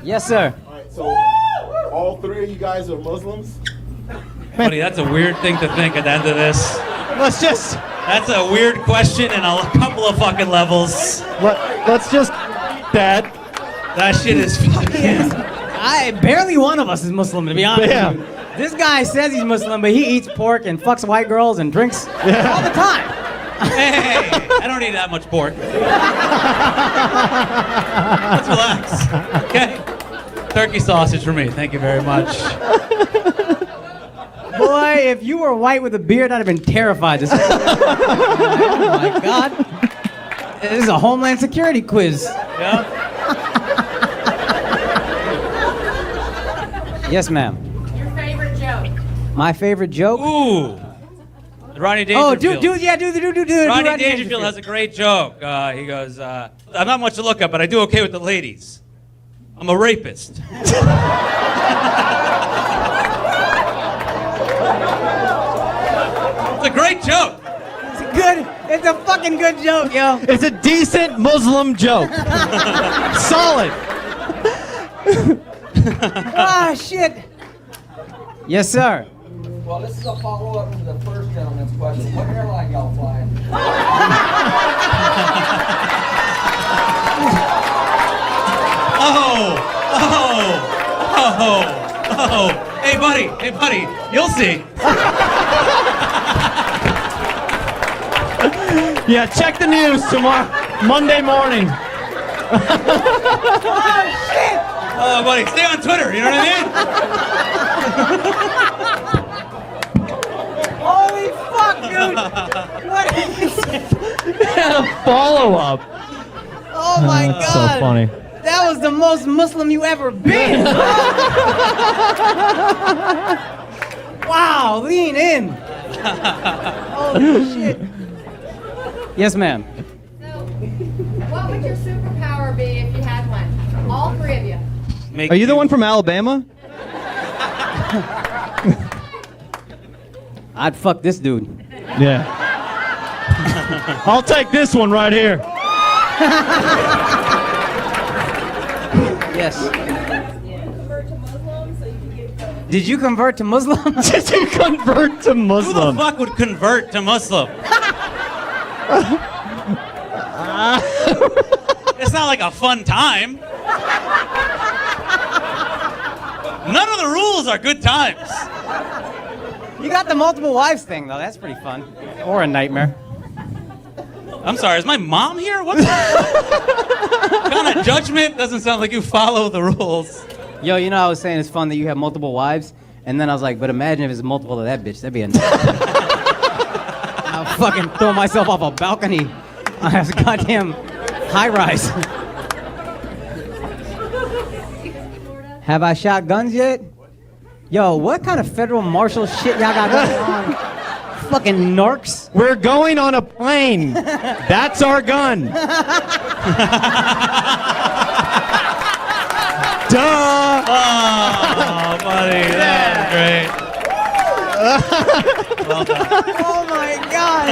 Yes, sir. All right, so all three of you guys are Muslims? Buddy, that's a weird thing to think at the end of this. That's a weird question in a couple of fucking levels. Let's just... Dad. That shit is fucking... Barely one of us is Muslim, to be honest. Yeah. This guy says he's Muslim, but he eats pork and fucks white girls and drinks all the time. Hey, I don't eat that much pork. Let's relax, okay? Turkey sausage for me, thank you very much. Boy, if you were white with a beard, I'd have been terrified. Oh my God. This is a Homeland Security quiz. Yeah. Yes, ma'am. Your favorite joke? My favorite joke? Ooh. Rodney Oh, Dangerfield. do. Rodney Dangerfield has a great joke. He goes, I'm not much to look at, but I do okay with the ladies. I'm a rapist. It's a great joke. It's a fucking good joke, yo. It's a decent Muslim joke. Solid. Ah, shit. Yes, sir. Well, this is a follow-up to the first gentleman's question. What airline y'all flying? Oh. Hey, buddy, you'll see. Yeah, check the news tomorrow, Monday morning. Oh, shit. Oh, buddy, stay on Twitter, you know what I mean? Holy fuck, dude. What is it? And a follow-up. Oh, my God. That's so funny. That was the most Muslim you ever been. Wow, lean in. Holy shit. Yes, ma'am. So, what would your superpower be if you had one? All three of you. Are you the one from Alabama? I'd fuck this dude. Yeah. I'll take this one right here. Yes. Did you convert to Muslim? Did you convert to Who the Muslim? fuck would convert to Muslim? It's not like a fun time. None of the rules are good times. You got the multiple wives thing, though. That's pretty fun. Or a nightmare. I'm sorry, is my mom here? What kind of judgment? Doesn't sound like you follow the rules. Yo, you know I was saying it's fun that you have multiple wives, and then I was like, but imagine if it's multiple of that bitch. That'd be a I'll fucking throw myself off a balcony on a goddamn high-rise. Have I shot guns yet? Yo, what kind of federal marshal shit y'all got going on? Fucking narcs. We're going on a plane. That's our gun. Duh. Oh, buddy, that was great. Well done. Oh my God.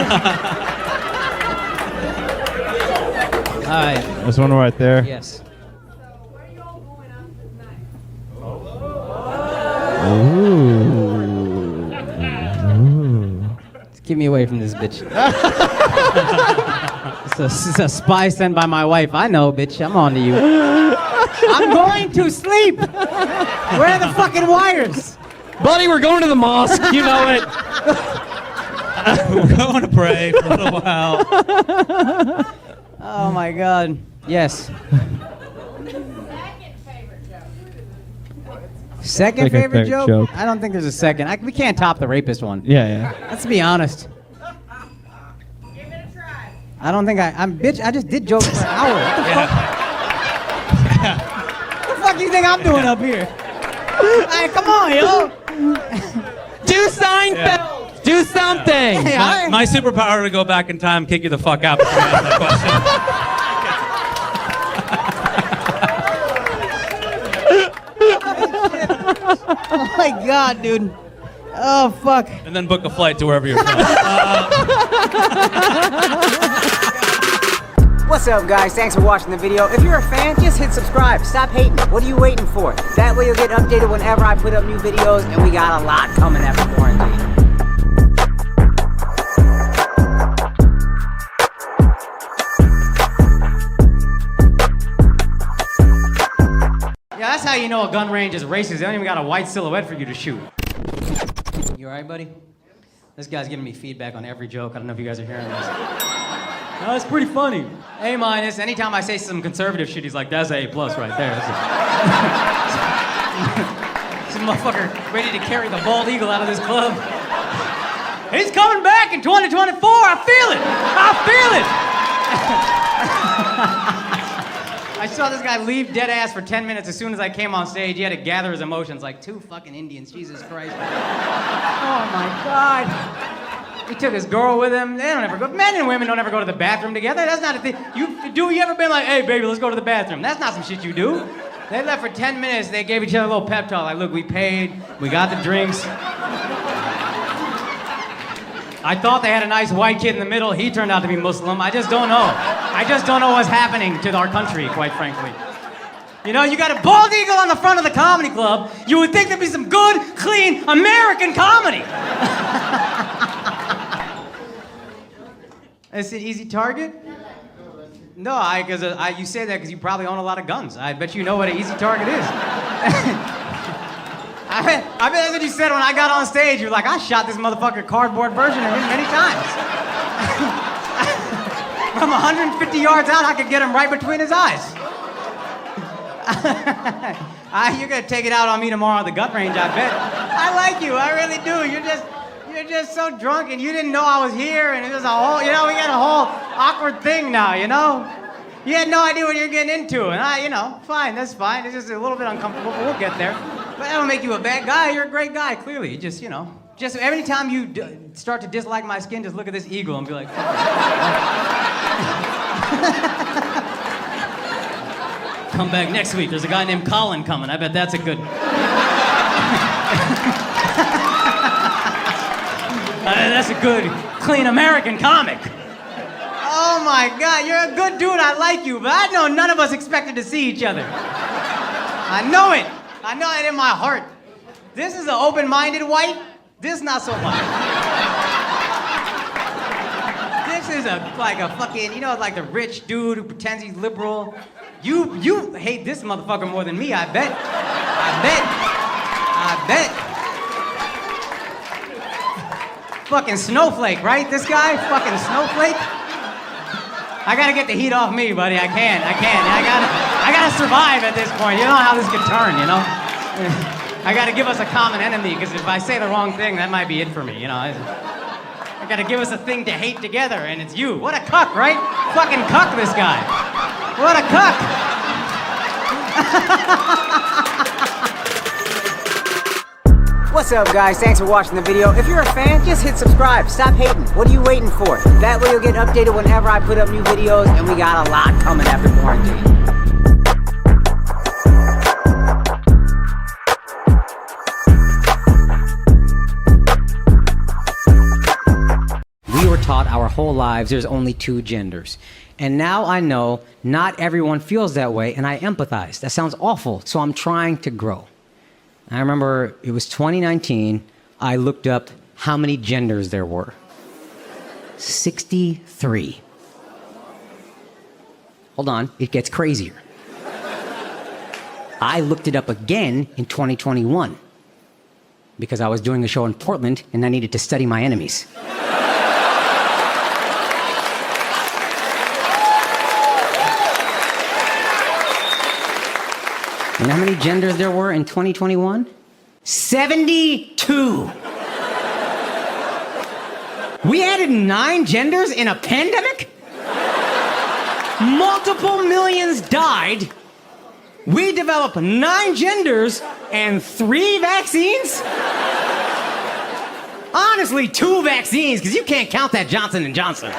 All right. There's one right there. Yes. What are you all going on tonight? Keep me away from this bitch. It's a spy sent by my wife. I know, bitch. I'm on to you. I'm going to sleep. Where are the fucking wires? Buddy, we're going to the mosque. You know it. We're going to pray for a little while. Oh my God. Yes. Second favorite joke? I don't think there's a second. We can't top the rapist one. Yeah. Let's be honest. Give it a try. I don't think I'm bitch. I just did jokes for an hour. What the fuck? What the fuck do you think I'm doing up here? Hey, come on, yo. Do Seinfeld. Do something. Hey, My superpower to go back in time, kick you the fuck out before you answer that question. Oh my God, dude. Oh fuck. And then book a flight to wherever you're from. What's up, guys? Thanks for watching the video. If you're a fan, just hit subscribe. Stop hating. What are you waiting for? That way you'll get updated whenever I put up new videos, and we got a lot coming after quarantine. Yeah, that's how you know a gun range is racist. They don't even got a white silhouette for you to shoot. You alright, buddy? This guy's giving me feedback on every joke. I don't know if you guys are hearing this. No, it's pretty funny. A minus. Anytime I say some conservative shit, he's like, that's A plus right there. This motherfucker ready to carry the bald eagle out of this club. He's coming back in 2024. I feel it. I saw this guy leave dead ass for 10 minutes as soon as I came on stage. He had to gather his emotions like two fucking Indians. Jesus Christ. Oh my God. He took his girl with him. They don't ever go. Men and women don't ever go to the bathroom together. That's not a thing. You ever been like, hey, baby, let's go to the bathroom? That's not some shit you do. They left for 10 minutes. They gave each other a little pep talk. Like, look, we paid. We got the drinks. I thought they had a nice white kid in the middle. He turned out to be Muslim. I just don't know. I just don't know what's happening to our country, quite frankly. You know, you got a bald eagle on the front of the comedy club. You would think there'd be some good, clean American comedy. Is it easy target? No, because you say that because you probably own a lot of guns. I bet you know what an easy target is. I bet that's what you said when I got on stage. You're like, I shot this motherfucker cardboard version of him many times. From 150 yards out, I could get him right between his eyes. You're gonna take it out on me tomorrow at the gut range, I bet. I like you, I really do. You're just so drunk and you didn't know I was here and it was a whole, you know, we got a whole awkward thing now, you know? You had no idea what you're getting into and fine, that's fine. It's just a little bit uncomfortable, but we'll get there. But that don't make you a bad guy, you're a great guy, clearly. You just every time you start to dislike my skin, just look at this eagle and be like, come back next week, there's a guy named Colin coming, I bet that's a good... That's a good, clean American comic. Oh my God, you're a good dude, I like you, but I know none of us expected to see each other. I know it in my heart. This is an open-minded white, this not so much. This is like a fucking, like the rich dude who pretends he's liberal. You hate this motherfucker more than me, I bet. Fucking snowflake, right? This guy? Fucking snowflake? I gotta get the heat off me, buddy. I can't. I gotta survive at this point. You know how this could turn, you know? I gotta give us a common enemy, because if I say the wrong thing, that might be it for me, you know? I gotta give us a thing to hate together, and it's you. What a cuck, right? Fucking cuck, this guy. What a cuck. What's up, guys? Thanks for watching the video. If you're a fan, just hit subscribe. Stop hating. What are you waiting for? That way you'll get updated whenever I put up new videos, and we got a lot coming after quarantine. We were taught our whole lives there's only two genders. And now I know not everyone feels that way, and I empathize. That sounds awful, so I'm trying to grow. I remember it was 2019, I looked up how many genders there were. 63. Hold on, it gets crazier. I looked it up again in 2021 because I was doing a show in Portland and I needed to study my enemies. You know how many genders there were in 2021? 72! We added 9 genders in a pandemic? Multiple millions died. We developed 9 genders and 3 vaccines? Honestly, 2 vaccines, because you can't count that Johnson & Johnson.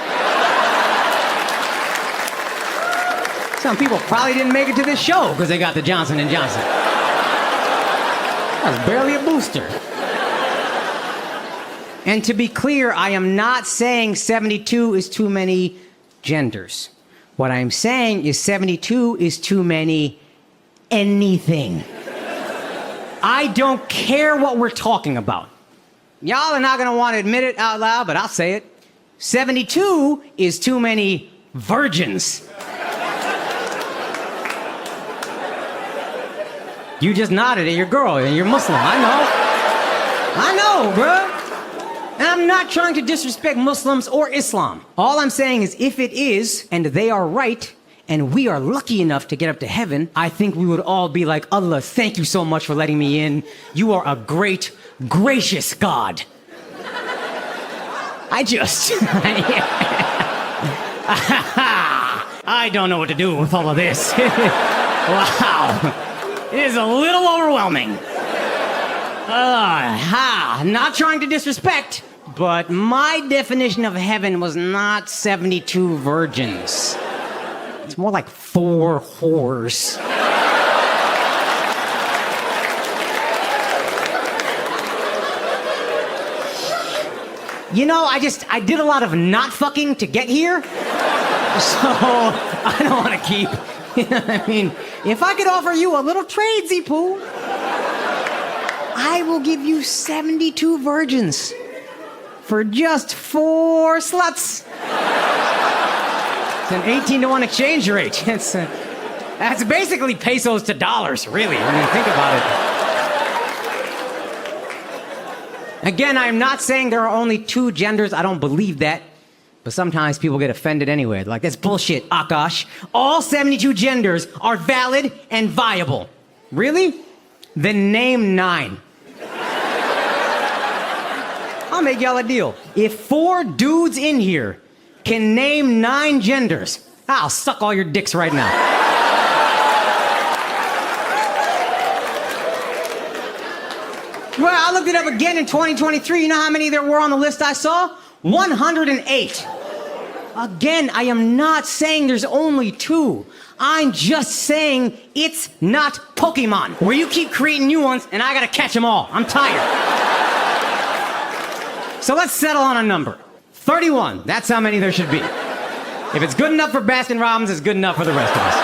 Some people probably didn't make it to this show because they got the Johnson & Johnson. That was barely a booster. And to be clear, I am not saying 72 is too many genders. What I'm saying is 72 is too many anything. I don't care what we're talking about. Y'all are not gonna want to admit it out loud, but I'll say it. 72 is too many virgins. You just nodded at your girl and you're Muslim. I know, bruh. And I'm not trying to disrespect Muslims or Islam. All I'm saying is if it is, and they are right, and we are lucky enough to get up to heaven, I think we would all be like, Allah, thank you so much for letting me in. You are a great, gracious God. I don't know what to do with all of this. Wow. It is a little overwhelming. Not trying to disrespect, but my definition of heaven was not 72 virgins. It's more like 4 whores. You know, I did a lot of not fucking to get here, so I don't want to keep. You know what I mean? If I could offer you a little trade, Zipu, I will give you 72 virgins for just 4 sluts. It's an 18-to-1 exchange rate. That's basically pesos to dollars, really, when you think about it. Again, I'm not saying there are only 2 genders. I don't believe that. But sometimes people get offended anyway. Like, that's bullshit, Akaash. All 72 genders are valid and viable. Really? Then name 9. I'll make y'all a deal. If 4 dudes in here can name 9 genders, I'll suck all your dicks right now. Well, I looked it up again in 2023. You know how many there were on the list I saw? 108. Again, I am not saying there's only 2. I'm just saying it's not Pokemon, where you keep creating new ones and I gotta catch them all. I'm tired. So let's settle on a number. 31. That's how many there should be. If it's good enough for Baskin-Robbins, it's good enough for the rest of us.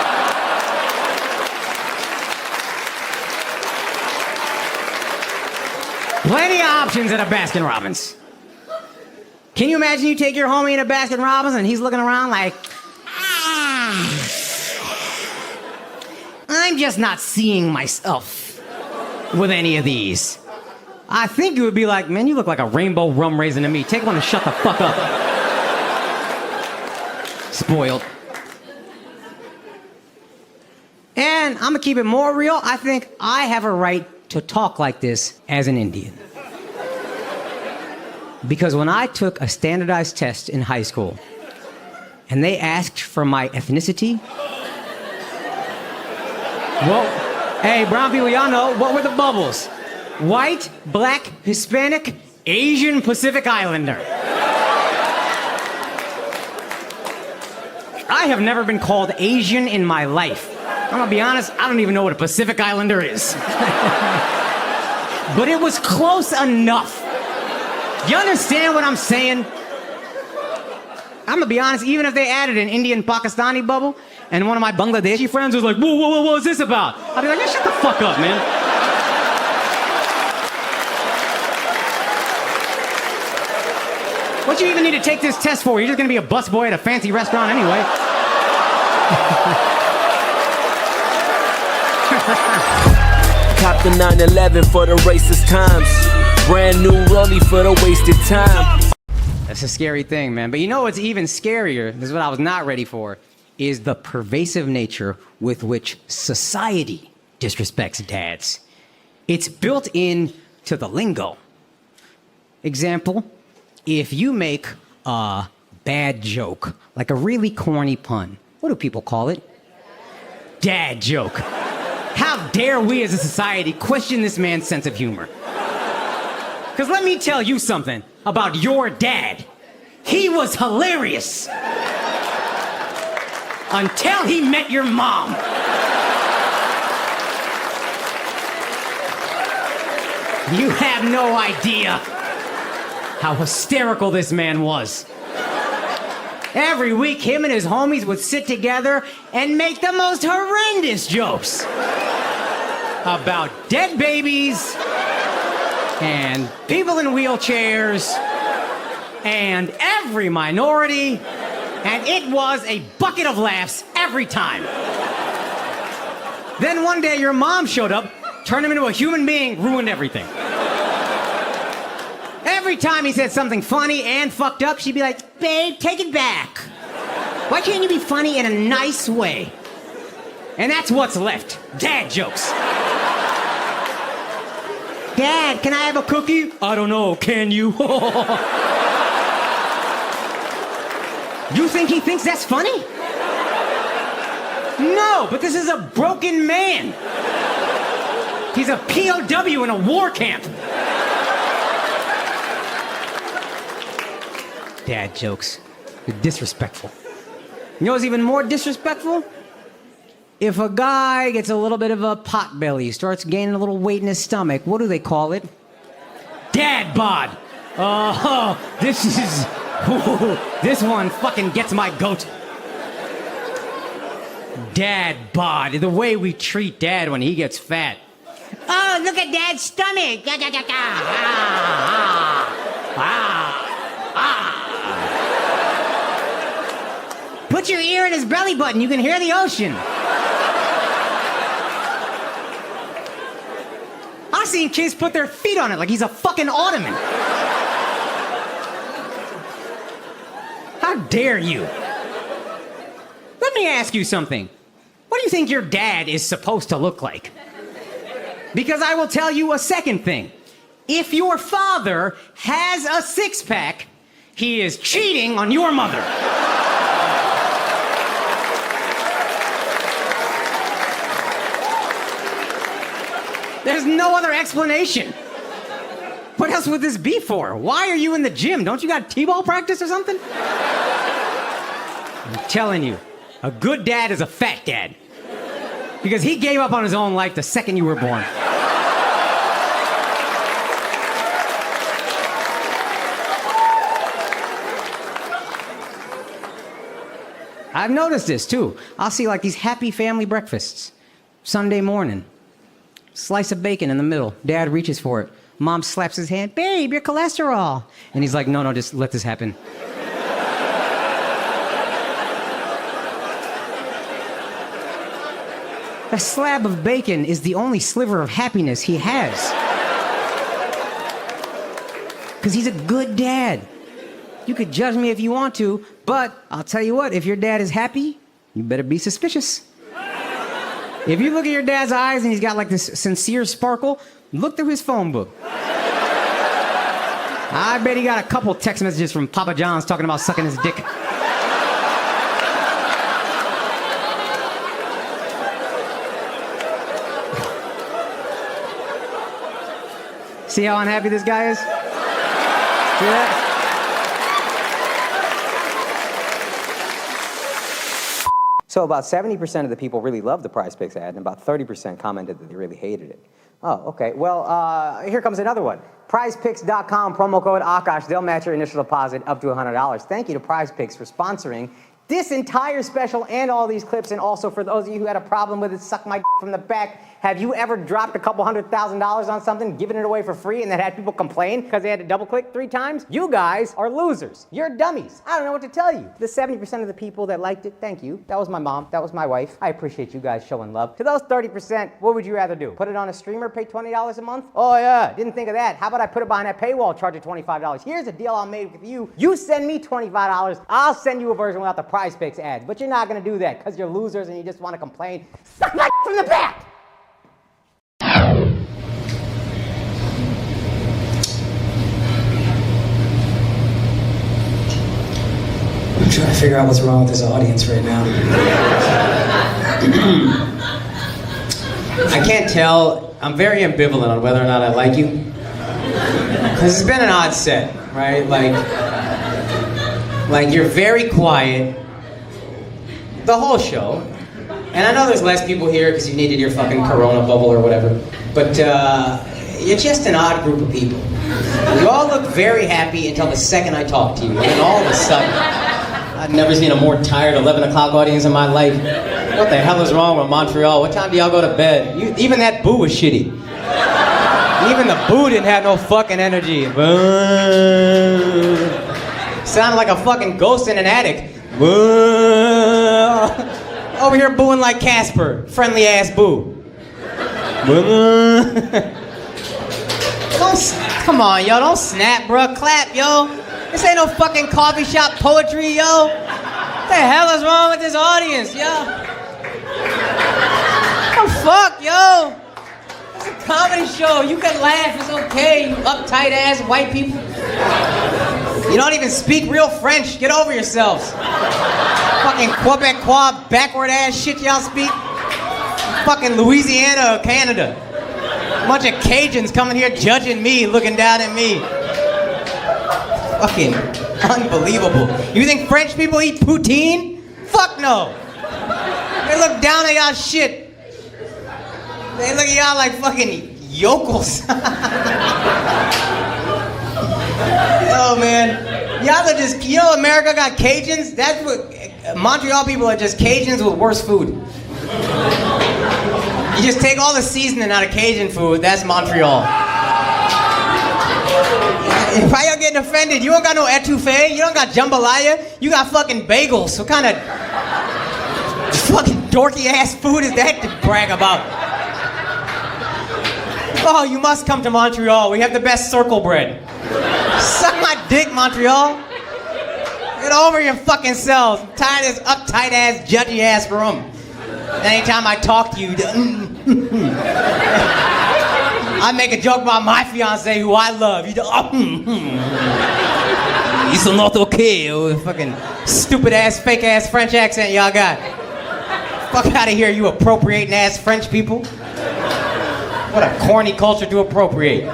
Plenty of options at a Baskin-Robbins. Can you imagine you take your homie in a Baskin-Robbins and he's looking around like, I'm just not seeing myself with any of these. I think it would be like, man, you look like a rainbow rum raisin to me. Take one and shut the fuck up. Spoiled. And I'm gonna keep it more real. I think I have a right to talk like this as an Indian. Because when I took a standardized test in high school and they asked for my ethnicity, well, hey, brown people, y'all know, what were the bubbles? White, black, Hispanic, Asian, Pacific Islander. I have never been called Asian in my life. I'm gonna be honest, I don't even know what a Pacific Islander is. But it was close enough. You understand what I'm saying? I'm gonna be honest, even if they added an Indian-Pakistani bubble, and one of my Bangladeshi friends was like, whoa, what is this about? I'd be like, yeah, shut the fuck up, man. What you even need to take this test for? You're just gonna be a busboy at a fancy restaurant anyway. Cop the 911 for the racist times. Brand new rollie for the wasted time. That's a scary thing, man. But you know what's even scarier, this is what I was not ready for, is the pervasive nature with which society disrespects dads. It's built in to the lingo. Example, if you make a bad joke, like a really corny pun, what do people call it? Dad joke. How dare we as a society question this man's sense of humor? Because let me tell you something about your dad. He was hilarious. Until he met your mom. You have no idea how hysterical this man was. Every week, him and his homies would sit together and make the most horrendous jokes about dead babies and people in wheelchairs and every minority, and it was a bucket of laughs every time. Then one day your mom showed up, turned him into a human being, ruined everything. Every time he said something funny and fucked up, she'd be like, babe, take it back. Why can't you be funny in a nice way? And that's what's left. Dad jokes. Dad, can I have a cookie? I don't know, can you? You think he thinks that's funny? No, but this is a broken man. He's a POW in a war camp. Dad jokes. They're disrespectful. You know what's even more disrespectful? If a guy gets a little bit of a pot belly, starts gaining a little weight in his stomach, what do they call it? Dad bod. Oh, this one fucking gets my goat. Dad bod. The way we treat Dad when he gets fat. Oh, look at Dad's stomach. Put your ear in his belly button. You can hear the ocean. I've seen kids put their feet on it like he's a fucking ottoman. How dare you? Let me ask you something. What do you think your dad is supposed to look like? Because I will tell you a second thing. If your father has a six-pack, he is cheating on your mother. There's no other explanation. What else would this be for? Why are you in the gym? Don't you got t-ball practice or something? I'm telling you, a good dad is a fat dad. Because he gave up on his own life the second you were born. I've noticed this too. I'll see like these happy family breakfasts. Sunday morning. Slice of bacon in the middle. Dad reaches for it. Mom slaps his hand. Babe, your cholesterol. And he's like, no, just let this happen. A slab of bacon is the only sliver of happiness he has. Because he's a good dad. You could judge me if you want to, but I'll tell you what, if your dad is happy, you better be suspicious. If you look at your dad's eyes and he's got like this sincere sparkle, look through his phone book. I bet he got a couple text messages from Papa John's talking about sucking his dick. See how unhappy this guy is? See that? So about 70% of the people really loved the Prize Picks ad, and about 30% commented that they really hated it. Oh, okay. Well, here comes another one. PrizePicks.com, promo code Akaash. They'll match your initial deposit up to $100. Thank you to Prize Picks for sponsoring this entire special and all these clips. And also for those of you who had a problem with it, suck my from the back. Have you ever dropped a couple $100,000 on something, given it away for free, and then had people complain because they had to double click 3 times? You guys are losers. You're dummies. I don't know what to tell you. The 70% of the people that liked it, thank you. That was my mom. That was my wife. I appreciate you guys showing love. To those 30%, what would you rather do? Put it on a streamer, pay $20 a month? Oh yeah, didn't think of that. How about I put it behind that paywall, charge you $25? Here's a deal I made with you. You send me $25, I'll send you a version without the Prize Picks ads. But you're not gonna do that because you're losers and you just want to complain. Suck my from the back! I'm trying to figure out what's wrong with this audience right now. I can't tell. I'm very ambivalent on whether or not I like you. Because it's been an odd set, right? Like you're very quiet the whole show. And I know there's less people here because you needed your fucking Corona bubble or whatever. But you're just an odd group of people. You all look very happy until the second I talk to you. And then all of a sudden, I've never seen a more tired 11 o'clock audience in my life. What the hell is wrong with Montreal? What time do y'all go to bed? Even that boo was shitty. Even the boo didn't have no fucking energy. Sounded like a fucking ghost in an attic. Over here booing like Casper. Friendly ass boo. Come on, yo. Don't snap, bro. Clap, yo. This ain't no fucking coffee shop poetry, yo. What the hell is wrong with this audience, yo? What the fuck, yo? It's a comedy show. You can laugh. It's okay, you uptight ass white people. You don't even speak real French. Get over yourselves. Fucking Quebecois backward ass shit y'all speak. Fucking Louisiana or Canada. Bunch of Cajuns coming here judging me, looking down at me. Fucking unbelievable. You think French people eat poutine? Fuck no. They look down at y'all shit. They look at y'all like fucking yokels. Oh man. Y'all are just, you know America got Cajuns? That's what, Montreal people are just Cajuns with worse food. You just take all the seasoning out of Cajun food, that's Montreal. Why y'all getting offended? You don't got no etouffee, you don't got jambalaya, you got fucking bagels. What kind of fucking dorky ass food is that to brag about? Oh, you must come to Montreal, we have the best circle bread. Suck my dick, Montreal. Get over your fucking selves. I'm tired of this uptight ass, judgy ass room. Anytime I talk to you, I make a joke about my fiance who I love. You He's not okay. Fucking stupid ass, fake ass French accent y'all got. Fuck out of here, you appropriating ass French people. What a corny culture to appropriate.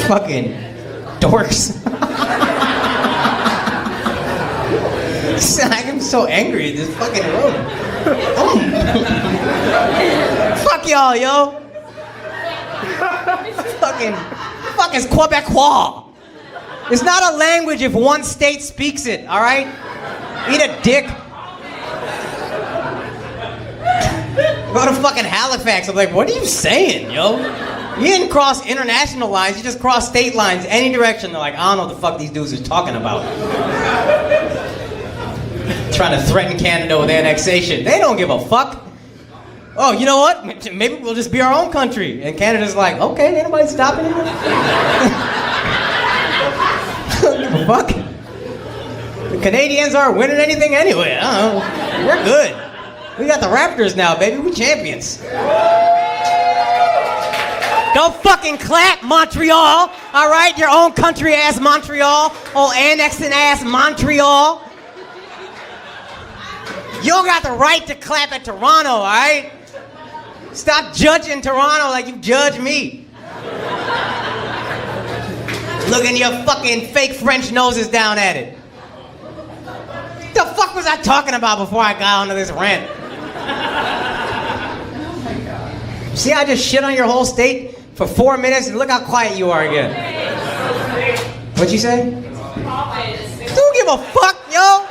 Fucking dorks. I'm so angry in this fucking room. Fuck y'all, yo. Fuck is Quebecois. It's not a language if one state speaks it, all right? Eat a dick. Go to fucking Halifax. I'm like, what are you saying, yo? You didn't cross international lines, you just crossed state lines any direction. They're like, I don't know what the fuck these dudes are talking about. Trying to threaten Canada with annexation. They don't give a fuck. Oh, you know what? Maybe we'll just be our own country. And Canada's like, okay, ain't nobody stopping it. Don't give a fuck. The Canadians aren't winning anything anyway. I don't know. We're good. We got the Raptors now, baby. We champions. Don't fucking clap, Montreal. All right, your own country ass Montreal. Old annexing ass Montreal. You don't got the right to clap at Toronto, all right? Stop judging Toronto like you judge me. Looking your fucking fake French noses down at it. What the fuck was I talking about before I got onto this rant? See, I just shit on your whole state for 4 minutes and look how quiet you are again. What'd you say? Don't give a fuck, yo.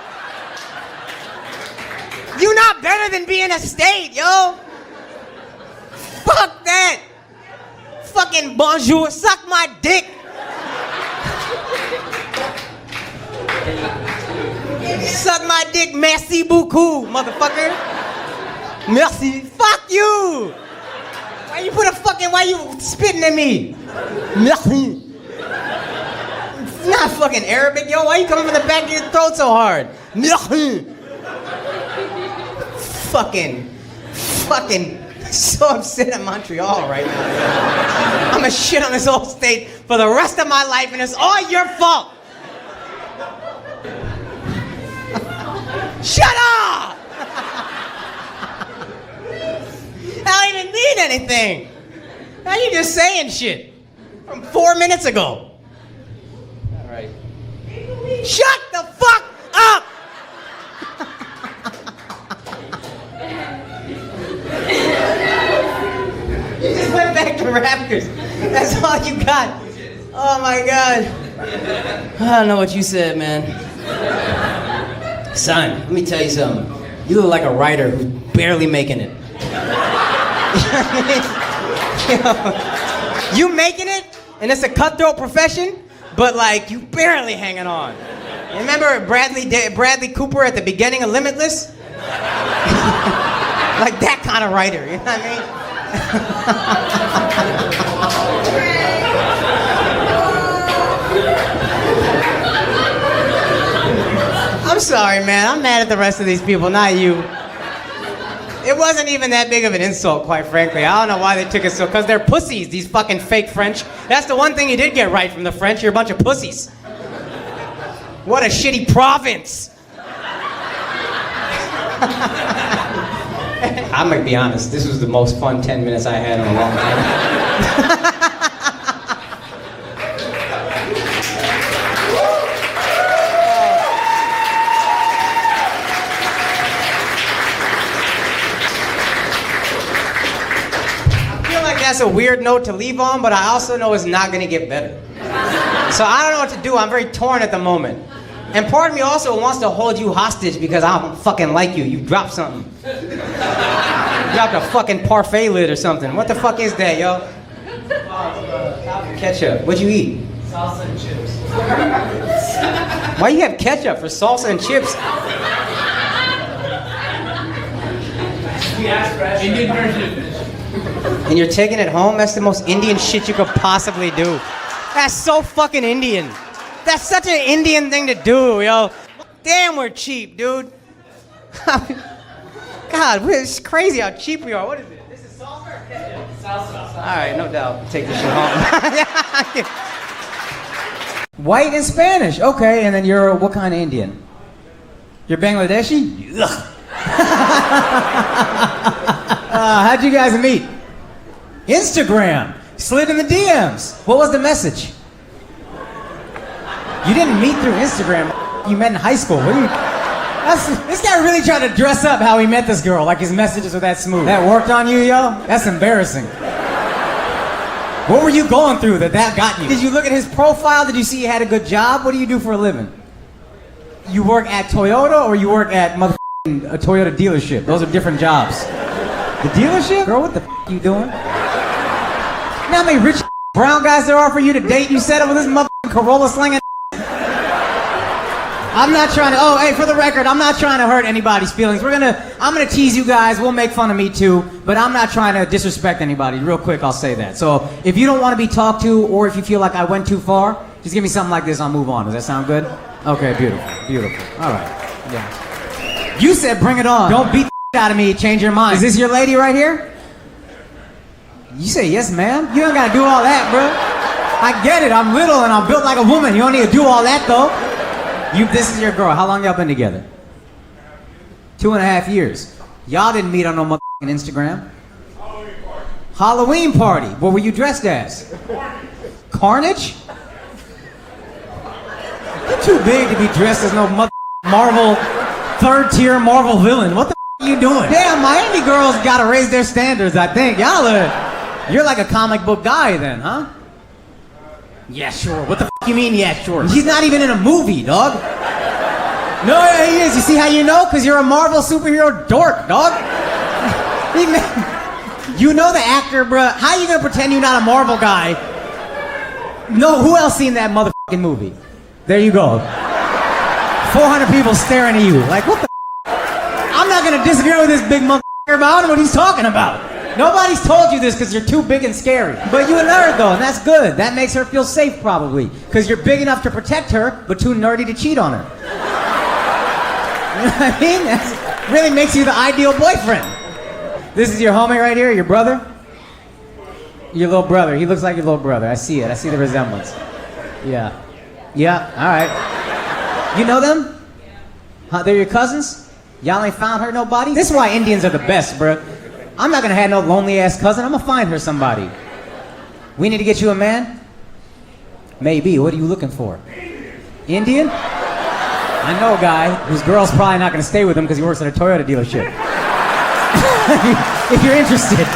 You not better than being a state, yo. Fuck that. Fucking bonjour, suck my dick. Suck my dick, merci beaucoup, motherfucker. Merci. Fuck you. Why you spitting at me? Merci. It's not fucking Arabic, yo. Why you coming from the back of your throat so hard? Merci. Fucking so upset at Montreal right now. I'm gonna shit on this whole state for the rest of my life and it's all your fault. Shut up! That didn't mean anything. Now you just saying shit from 4 minutes ago. All right. Shut the fuck up! You just went back to Raptors. That's all you got. Oh my God. I don't know what you said, man. Son, let me tell you something. You look like a writer who's barely making it. You making it, and it's a cutthroat profession, but like you barely hanging on. You remember Bradley Cooper at the beginning of Limitless? Like that kind of writer, you know what I mean? I'm sorry, man. I'm mad at the rest of these people, not you. It wasn't even that big of an insult, quite frankly. I don't know why they took it so, because they're pussies, these fucking fake French. That's the one thing you did get right from the French. You're a bunch of pussies. What a shitty province. I'm gonna be honest, this was the most fun 10 minutes I had in a long time. I feel like that's a weird note to leave on, but I also know it's not gonna get better. So I don't know what to do. I'm very torn at the moment. And part of me also wants to hold you hostage because I don't fucking like you. You dropped something. You dropped a fucking parfait lid or something. What the fuck is that, yo? Ketchup. What'd you eat? Salsa and chips. Why you have ketchup for salsa and chips? Indian version. And you're taking it home? That's the most Indian shit you could possibly do. That's so fucking Indian. That's such an Indian thing to do, yo. Damn, we're cheap, dude. God, it's crazy how cheap we are. What is it? This is salsa or ketchup? Salsa. All right, no doubt. Take this shit home. White and Spanish. Okay, and then you're what kind of Indian? You're Bangladeshi? How'd you guys meet? Instagram. Slid in the DMs. What was the message? You didn't meet through Instagram. You met in high school. What do you... This guy really tried to dress up how he met this girl, like his messages were that smooth. That worked on you, yo? That's embarrassing. What were you going through that got you? Did you look at his profile? Did you see he had a good job? What do you do for a living? You work at Toyota or you work at a Toyota dealership? Those are different jobs. The dealership? Girl, what the are you doing? You know how many rich brown guys there are for you to date? You set up with this Corolla slinging. I'm not trying to, hey, for the record, I'm not trying to hurt anybody's feelings. I'm gonna tease you guys, we'll make fun of me too, but I'm not trying to disrespect anybody. Real quick, I'll say that. So, if you don't want to be talked to, or if you feel like I went too far, just give me something like this, I'll move on. Does that sound good? Okay, beautiful, beautiful. All right, yeah. You said bring it on. Don't beat the out of me, change your mind. Is this your lady right here? You say yes, ma'am? You don't gotta do all that, bro. I get it, I'm little and I'm built like a woman. You don't need to do all that, though. This is your girl. How long y'all been together? 2.5 years. Y'all didn't meet on no motherfucking Instagram. Halloween party. What were you dressed as? Carnage? You're too big to be dressed as no Marvel, third-tier Marvel villain. What the are you doing? Damn, Miami girls gotta raise their standards, I think. You're like a comic book guy then, huh? Yeah, sure. What the you mean, yeah, sure? He's not even in a movie, dog. No, yeah, he is. You see how you know? Because you're a Marvel superhero dork, dog. You know the actor, bruh. How you gonna pretend you're not a Marvel guy? No, who else seen that motherfucking movie? There you go. 400 people staring at you. Like, what the I'm not gonna disagree with this big motherfucker, but I don't know what he's talking about. Nobody's told you this because you're too big and scary. But you a nerd though, and that's good. That makes her feel safe probably. Because you're big enough to protect her, but too nerdy to cheat on her. You know what I mean? That really makes you the ideal boyfriend. This is your homie right here, your brother? Your little brother. He looks like your little brother. I see it. I see the resemblance. Yeah. Yeah, all right. You know them? Huh, they're your cousins? Y'all ain't found her nobody? This is why Indians are the best, bruh. I'm not gonna have no lonely-ass cousin. I'm gonna find her somebody. We need to get you a man? Maybe. What are you looking for? Indian? I know a guy whose girl's probably not gonna stay with him because he works at a Toyota dealership. If you're interested.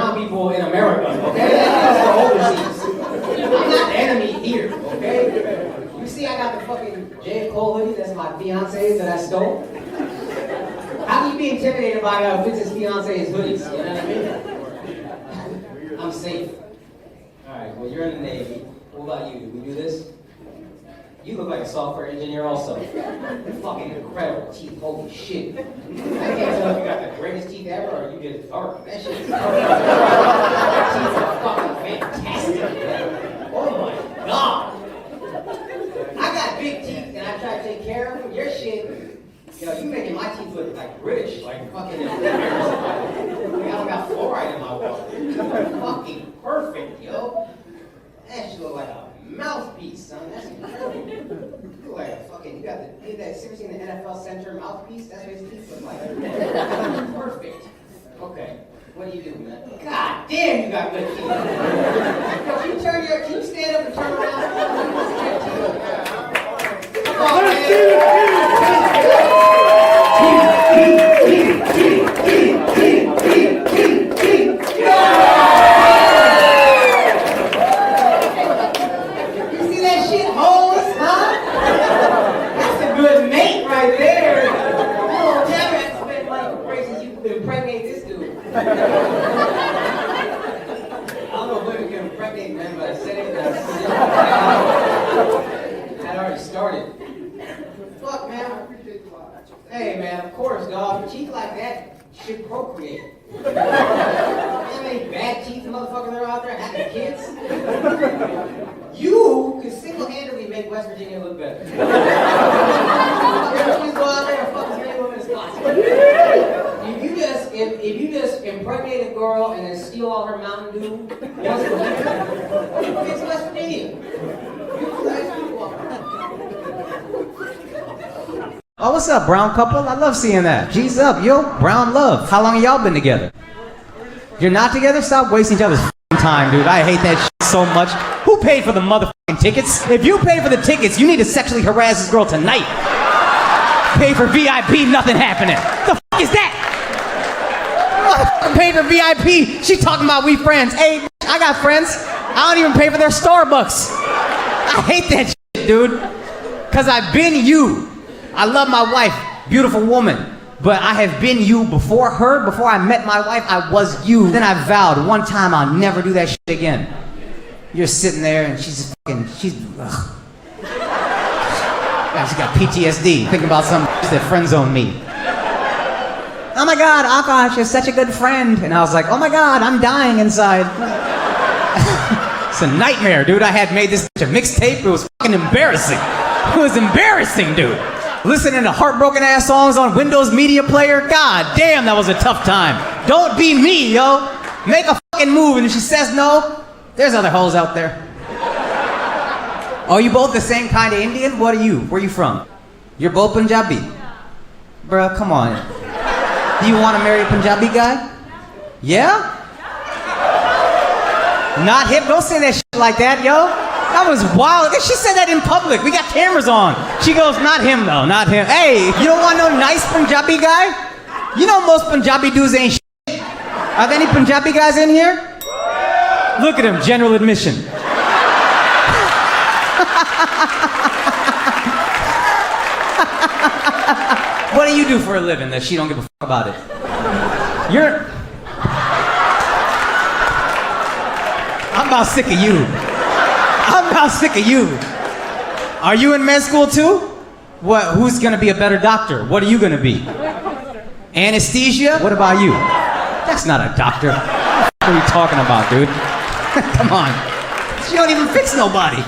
brown people in America, okay? That's for overseas. I'm not the enemy here, okay? You see I got the fucking J. Cole hoodie, that's my fiance's that I stole? How can you be intimidated by a guy who fits his fiance's hoodies, you know what I mean? I'm safe. Alright, well you're in the Navy. What about you? Do we do this? You look like a software engineer also. Fucking incredible teeth, holy shit. I can't tell if you got the greatest teeth ever or you just dark. That shit is dark. Teeth are fucking fantastic. Oh my god. I got big teeth and I try to take care of them. Your shit, yo, you making my teeth look like British, like fucking embarrassing. I don't got fluoride in my water. Fucking perfect, yo. That shit look like a mouthpiece, son. That's incredible. You look like a fucking, you got that seriously in the NFL center mouthpiece? That's what his teeth look like. Perfect. Okay. What do you do, man? God damn, you got good teeth. Can you stand up and turn around? Come on, man. I don't know if women can impregnate men, but I said it. Had already started. Fuck, man. Hey, man, of course, dog. Teeth like that should procreate. You know how many bad teeth motherfuckers are out there having kids? You could single-handedly make West Virginia look better. Please go out there and fuck as many women as possible. If you just impregnate a girl and then steal all her Mountain Dew, once a week, it's West Virginia. Oh, what's up, brown couple? I love seeing that. G's up, yo, brown love. How long have y'all been together? You're not together? Stop wasting each other's time, dude. I hate that shit so much. Who paid for the motherfucking tickets? If you paid for the tickets, you need to sexually harass this girl tonight. Pay for VIP, nothing happening. The fuck is that? Pay for VIP. She talking about we friends. Hey, I got friends. I don't even pay for their Starbucks. I hate that shit, dude. Cause I've been you. I love my wife, beautiful woman. But I have been you before her. Before I met my wife, I was you. Then I vowed one time I'll never do that shit again. You're sitting there and she's fucking, she's got PTSD thinking about some that friend zoned me. Oh my God, Akaash, you're such a good friend. And I was like, oh my God, I'm dying inside. It's a nightmare, dude. I had made this a mixtape. It was fucking embarrassing. It was embarrassing, dude. Listening to heartbroken ass songs on Windows Media Player. God damn, that was a tough time. Don't be me, yo. Make a fucking move. And if she says no, there's other hoes out there. Are you both the same kind of Indian? What are you? Where are you from? You're both Punjabi. Bruh, come on. Do you want to marry a Punjabi guy? Yeah? Not hip? Don't say that shit like that, yo. That was wild. She said that in public. We got cameras on. She goes, not him though, not him. Hey, you don't want no nice Punjabi guy? You know most Punjabi dudes ain't shit. Are there any Punjabi guys in here? Look at him, general admission. What do you do for a living that she don't give a fuck about it? I'm about sick of you. I'm about sick of you. Are you in med school too? What? Who's gonna be a better doctor? What are you gonna be? Anesthesia? What about you? That's not a doctor. What are you talking about, dude? Come on. She don't even fix nobody.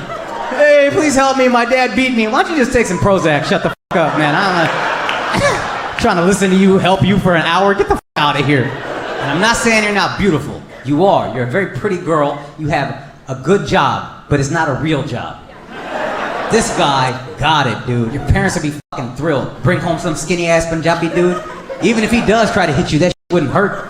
Hey, please help me. My dad beat me. Why don't you just take some Prozac? Shut the fuck up, man. I'm trying to listen to you, help you for an hour. Get the fuck out of here. And I'm not saying you're not beautiful. You are. You're a very pretty girl. You have a good job, but it's not a real job. This guy got it, dude. Your parents would be fucking thrilled. Bring home some skinny ass Punjabi dude. Even if he does try to hit you, that shit wouldn't hurt.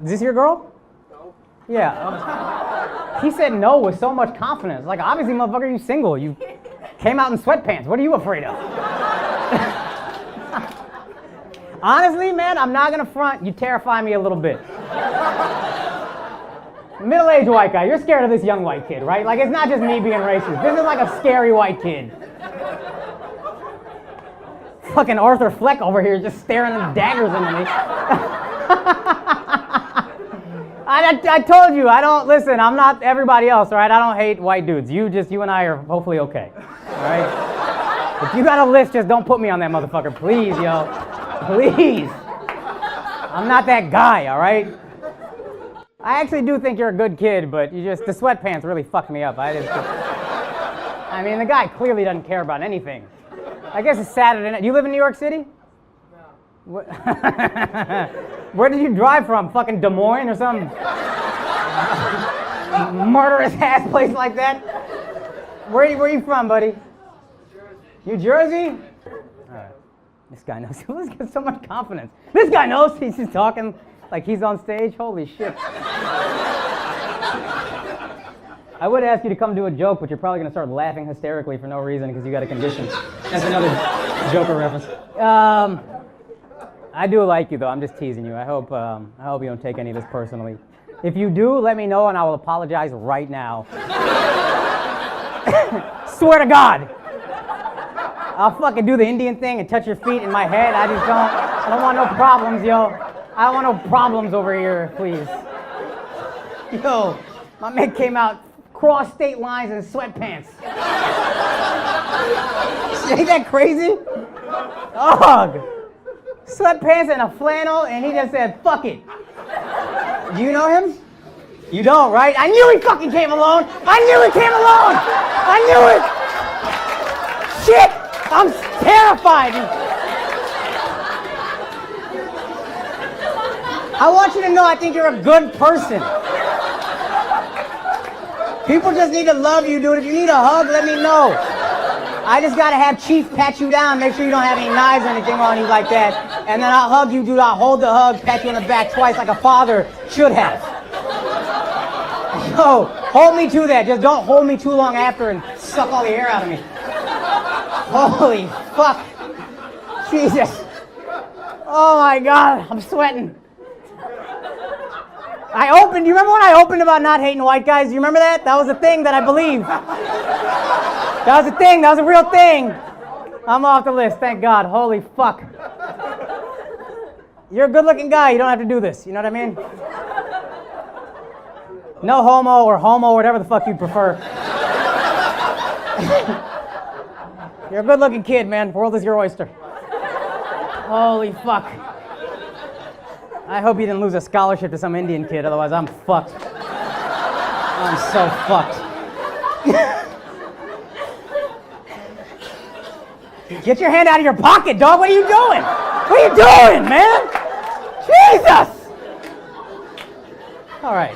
Is this your girl? No. Yeah. He said no with so much confidence. Like, obviously, motherfucker, you single. You Came out in sweatpants. What are you afraid of? Honestly, man, I'm not gonna front. You terrify me a little bit. Middle-aged white guy. You're scared of this young white kid, right? Like, it's not just me being racist. This is like a scary white kid. Fucking Arthur Fleck over here just staring the daggers into me. I told you, I don't, listen, I'm not everybody else, all right? I don't hate white dudes. You and I are hopefully okay, all right? If you got a list, just don't put me on that motherfucker, please, yo. Please. I'm not that guy, all right? I actually do think you're a good kid, but the sweatpants really fucked me up. I mean, the guy clearly doesn't care about anything. I guess it's Saturday night. Do you live in New York City? No. Where did you drive from? Fucking Des Moines or some murderous ass place like that? Where are you from, buddy? New Jersey? All right. This guy knows. This gets so much confidence. This guy knows. He's just talking like he's on stage. Holy shit. I would ask you to come do a joke, but you're probably going to start laughing hysterically for no reason because you got a condition. That's another Joker reference. I do like you, though. I'm just teasing you. I hope you don't take any of this personally. If you do, let me know, and I will apologize right now. Swear to God. I'll fucking do the Indian thing and touch your feet in my head. I don't want no problems, yo. I don't want no problems over here, please. Yo, my man came out cross state lines in sweatpants. Ain't that crazy? Ugh. Sweatpants and a flannel, and he just said, fuck it. Do you know him? You don't, right? I knew he fucking came alone. I knew he came alone. I knew it. Shit, I'm terrified. I want you to know I think you're a good person. People just need to love you, dude. If you need a hug, let me know. I just gotta have Chief pat you down, make sure you don't have any knives or anything on you like that. And then I'll hug you, dude. I'll hold the hug, pat you on the back twice like a father should have. Yo, hold me to that. Just don't hold me too long after and suck all the air out of me. Holy fuck. Jesus. Oh my God, I'm sweating. Do you remember when I opened about not hating white guys? Do you remember that? That was a thing that I believed. That was a thing. That was a real thing. I'm off the list, thank God. Holy fuck. You're a good-looking guy. You don't have to do this. You know what I mean? No homo or homo, whatever the fuck you prefer. You're a good-looking kid, man. The world is your oyster. Holy fuck. I hope you didn't lose a scholarship to some Indian kid, otherwise I'm fucked. I'm so fucked. Get your hand out of your pocket, dog. What are you doing? What are you doing, man? Jesus! All right.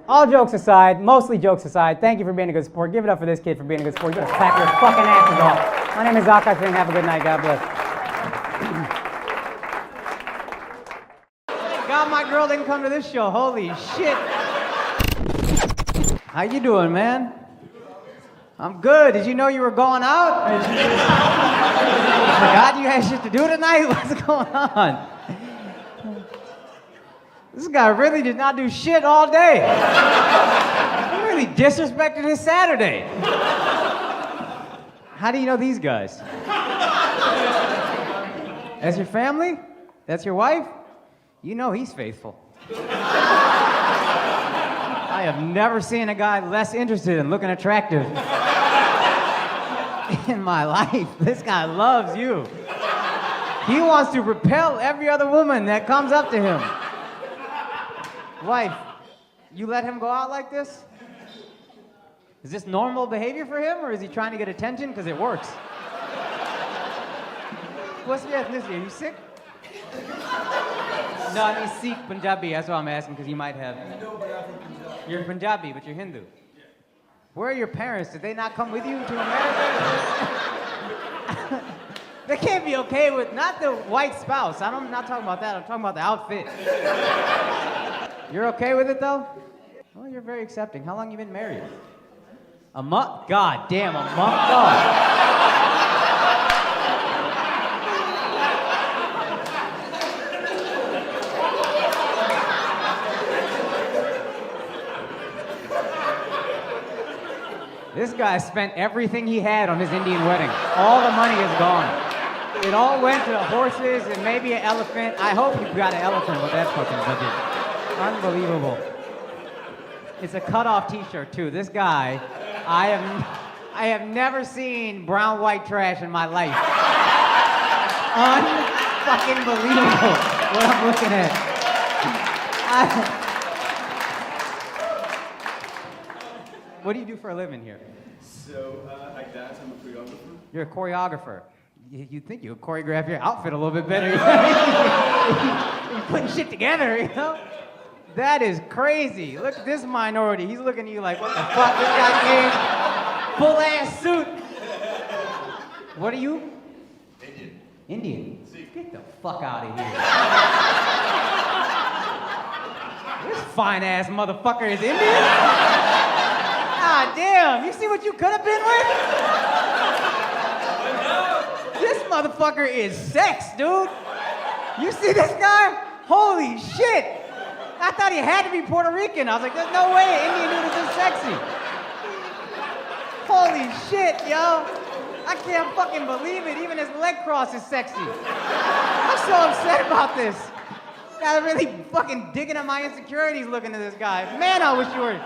All jokes aside, mostly jokes aside, thank you for being a good sport. Give it up for this kid for being a good sport. You gotta clap your fucking asses off. My name is Akaash Singh. Have a good night. God bless. Thank God my girl didn't come to this show. Holy shit. How you doing, man? I'm good. Did you know you were going out? Forgot you had shit to do tonight? What's going on? This guy really did not do shit all day. He really disrespected his Saturday. How do you know these guys? That's your family? That's your wife? You know he's faithful. I have never seen a guy less interested in looking attractive in my life. This guy loves you. He wants to repel every other woman that comes up to him. Wife, you let him go out like this? Is this normal behavior for him, or is he trying to get attention because it works? What's your ethnicity? Are you Sikh? No, I mean Sikh, Punjabi. That's what I'm asking, because you might have. You're Punjabi, but you're Hindu. Where are your parents? Did they not come with you to America? They can't be okay with, not the white spouse. I'm not talking about that. I'm talking about the outfit. You're okay with it, though? Well, you're very accepting. How long you been married? A month? God damn, a month? God. This guy spent everything he had on his Indian wedding. All the money is gone. It all went to the horses and maybe an elephant. I hope you got an elephant with that fucking budget. Unbelievable. It's a cut-off t-shirt too. This guy, I have never seen brown white trash in my life. Unfucking believable what I'm looking at. What do you do for a living here? So, I dance, I'm a choreographer. You're a choreographer. You'd think you would choreograph your outfit a little bit better. You're putting shit together, you know? That is crazy. Look at this minority. He's looking at you like, what the fuck? This guy came full-ass suit. What are you? Indian. Indian? Get the fuck out of here. This fine-ass motherfucker is Indian? God damn, you see what you could have been with? This motherfucker is sex, dude. You see this guy? Holy shit. I thought he had to be Puerto Rican. I was like, there's no way Indian dude is this sexy. Holy shit, yo. I can't fucking believe it. Even his leg cross is sexy. I'm so upset about this. Guys are really fucking digging at my insecurities looking at this guy. Man, I wish you were